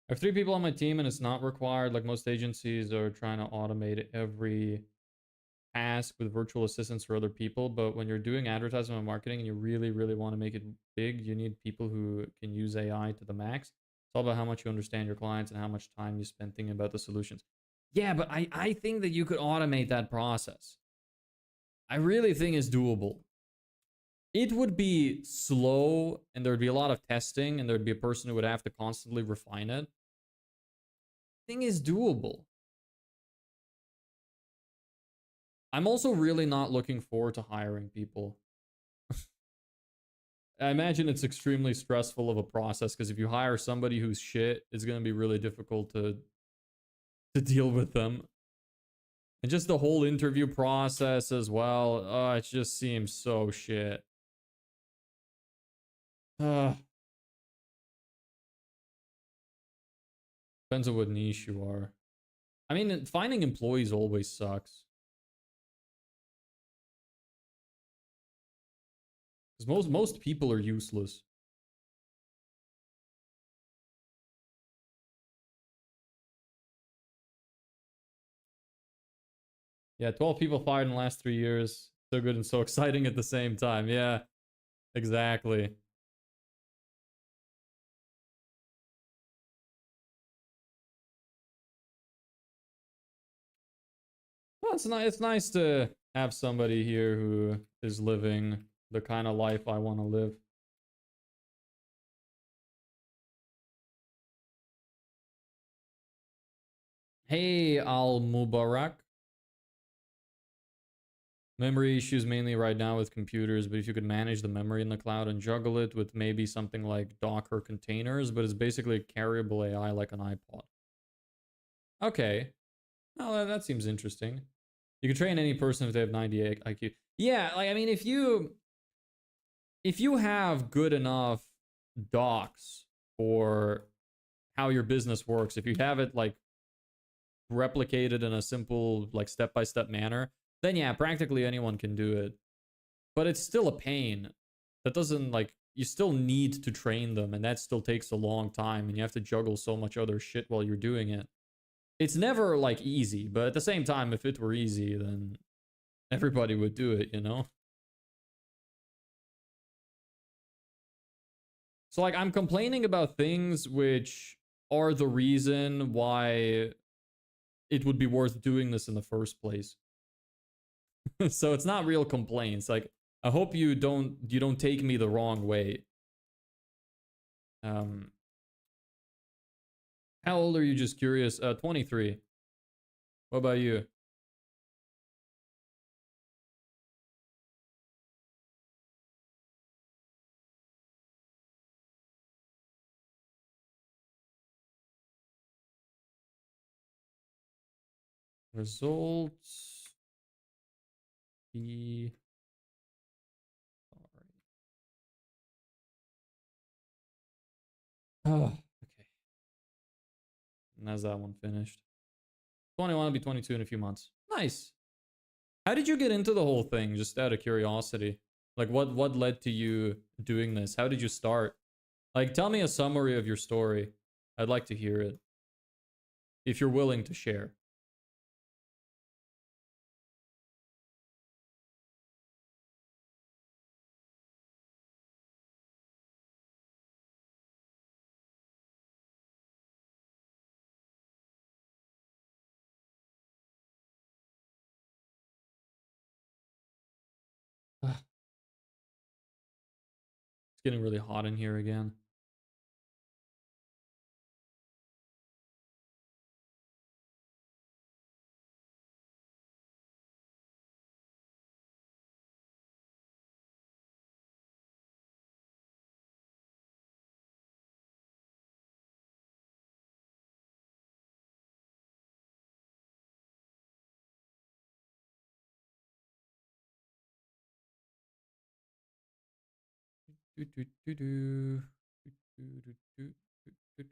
I have 3 people on my team and it's not required. Like most agencies are trying to automate every task with virtual assistants for other people. But when you're doing advertisement and marketing and you really, really want to make it big, you need people who can use AI to the max. It's all about how much you understand your clients and how much time you spend thinking about the solutions. Yeah, but I think that you could automate that process. I really think it's doable. It would be slow and there'd be a lot of testing and there'd be a person who would have to constantly refine it. Thing is doable. I'm also really not looking forward to hiring people. I imagine it's extremely stressful of a process because if you hire somebody who's shit, it's going to be really difficult to deal with them. And just the whole interview process as well. It just seems so shit. Uh, Depends on what niche you are. I mean, finding employees always sucks. Because most people are useless. Yeah, 12 people fired in the last 3 years. So good and so exciting at the same time. Yeah, exactly. Well, it's nice to have somebody here who is living the kind of life I want to live. Hey, Al Mubarak. Memory issues mainly right now with computers, but if you could manage the memory in the cloud and juggle it with maybe something like Docker containers, but it's basically a carryable AI like an iPod. Okay. Well, that seems interesting. You can train any person if they have 98 IQ. Yeah, like I mean, if you have good enough docs for how your business works, if you have it like replicated in a simple like step-by-step manner, then yeah, practically anyone can do it. But it's still a pain. That doesn't like you still need to train them and that still takes a long time and you have to juggle so much other shit while you're doing it. It's never like easy, but at the same time if it were easy then everybody would do it, you know? So like I'm complaining about things which are the reason why it would be worth doing this in the first place. So it's not real complaints. Like I hope you don't take me the wrong way. Um how old are you, just curious? 23. What about you? Results be oh, okay. And that's that one finished. 21 will be 22 in a few months. Nice. How did you get into the whole thing? Just out of curiosity. Like what led to you doing this? How did you start? Like tell me a summary of your story. I'd like to hear it. If you're willing to share. getting really hot in here again. Do, do, do, do. Do, do, do, do,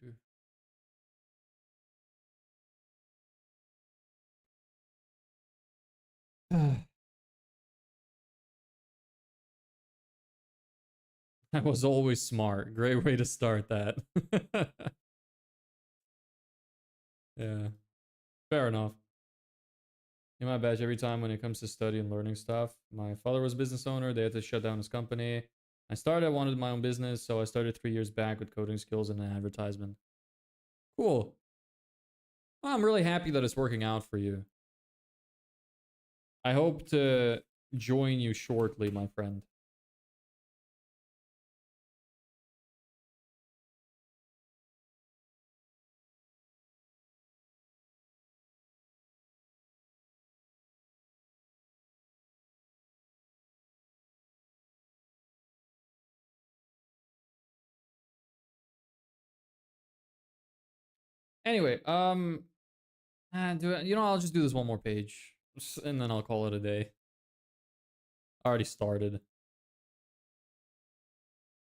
do. That was always smart. Great way to start that. Yeah, fair enough. In my batch, every time when it comes to study and learning stuff, my father was a business owner. They had to shut down his company. I wanted my own business, so I started 3 years back with coding skills and an advertisement. Cool. Well, I'm really happy that it's working out for you. I hope to join you shortly, my friend. Anyway, I'll just do this one more page, and then I'll call it a day. I already started.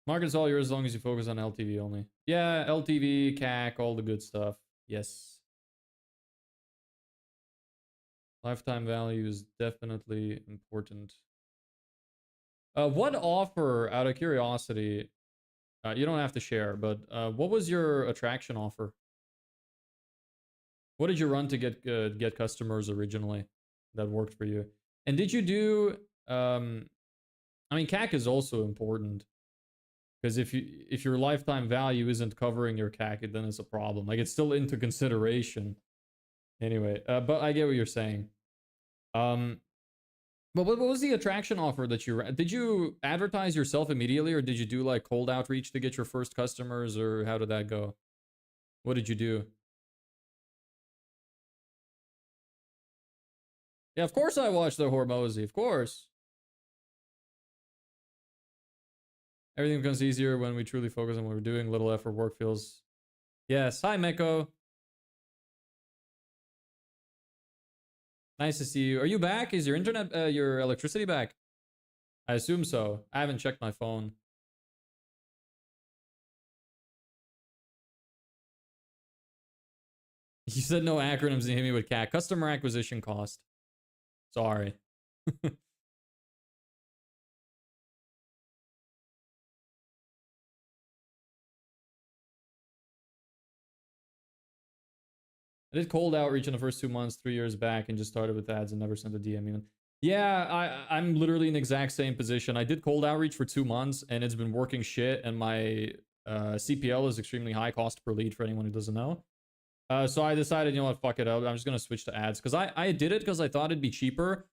Market's all yours as long as you focus on LTV only. Yeah, LTV, CAC, all the good stuff. Yes. Lifetime value is definitely important. What offer, out of curiosity, you don't have to share, but what was your attraction offer? What did you run to get customers originally that worked for you? And did you do? I mean, CAC is also important because if your lifetime value isn't covering your CAC, then it's a problem. Like it's still into consideration. Anyway, but I get what you're saying. But what was the attraction offer that you did? You advertise yourself immediately, or did you do like cold outreach to get your first customers, or how did that go? What did you do? Yeah, of course I watched the Hormozy, of course. Everything becomes easier when we truly focus on what we're doing. Little effort, work feels. Yes. Hi, Meko. Nice to see you. Are you back? Is your internet, your electricity back? I assume so. I haven't checked my phone. You said no acronyms and hit me with CAC. Customer acquisition cost. Sorry. I did cold outreach in the first 2 months, 3 years back, and just started with ads and never sent a DM even. Yeah, I'm literally in the exact same position. I did cold outreach for 2 months, and it's been working shit, and my CPL is extremely high, cost per lead for anyone who doesn't know. So I decided, you know what, fuck it up. I'm just going to switch to ads. Because I did it because I thought it'd be cheaper.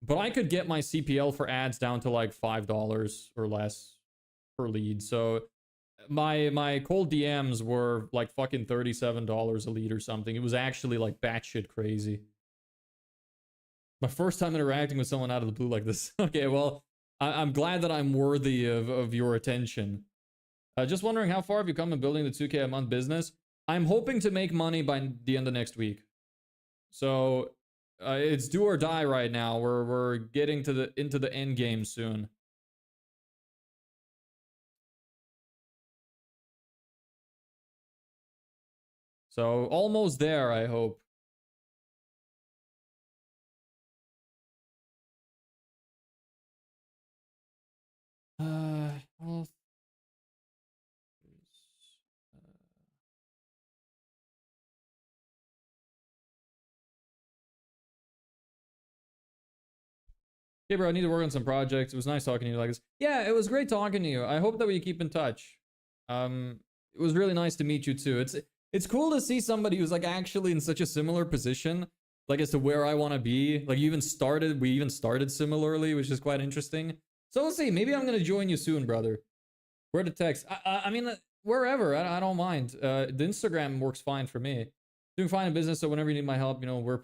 But I could get my CPL for ads down to like $5 or less per lead. So my cold DMs were like fucking $37 a lead or something. It was actually like batshit crazy. My first time interacting with someone out of the blue like this. Okay, well, I'm glad that I'm worthy of your attention. Just wondering, how far have you come in building the 2K a month business? I'm hoping to make money by the end of next week. So it's do or die right now. We're getting to into the end game soon. So almost there, I hope. Well, okay, bro, I need to work on some projects. It was nice talking to you like this. Yeah, it was great talking to you. I hope that we keep in touch. It was really nice to meet you too. It's cool to see somebody who's like actually in such a similar position, like as to where I want to be. Like we even started similarly, which is quite interesting. So we'll see. Maybe I'm gonna join you soon, brother. Where to text? I mean, wherever. I don't mind. The Instagram works fine for me. Doing fine in business, so whenever you need my help, you know, we're.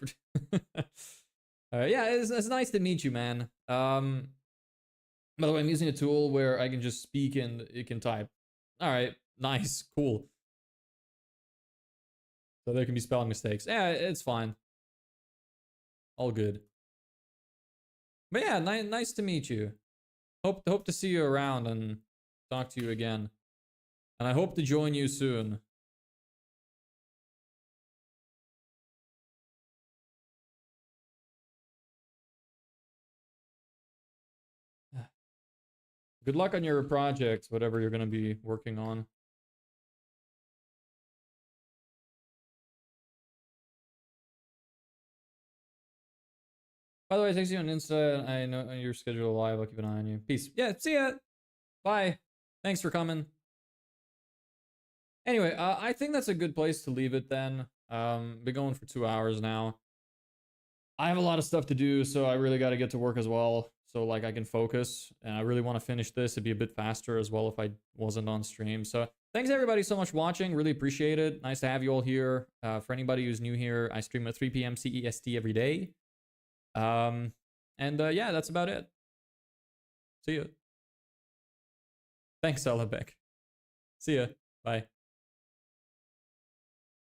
Yeah, it's nice to meet you, man. By the way, I'm using a tool where I can just speak and it can type. All right, nice, cool. So there can be spelling mistakes. Yeah, it's fine. All good. But yeah, nice to meet you. Hope to see you around and talk to you again. And I hope to join you soon. Good luck on your projects, whatever you're going to be working on. By the way, I text you on Insta. I know your schedule live. I'll keep an eye on you. Peace. Yeah, see ya. Bye. Thanks for coming. Anyway, I think that's a good place to leave it then. Been going for 2 hours now. I have a lot of stuff to do, so I really got to get to work as well. So like I can focus, and I really want to finish this. It'd be a bit faster as well if I wasn't on stream. So thanks everybody so much for watching. Really appreciate it. Nice to have you all here. For anybody who's new here, I stream at 3 p.m. CEST every day. Yeah, that's about it. See ya. Thanks, Alabek. See ya. Bye.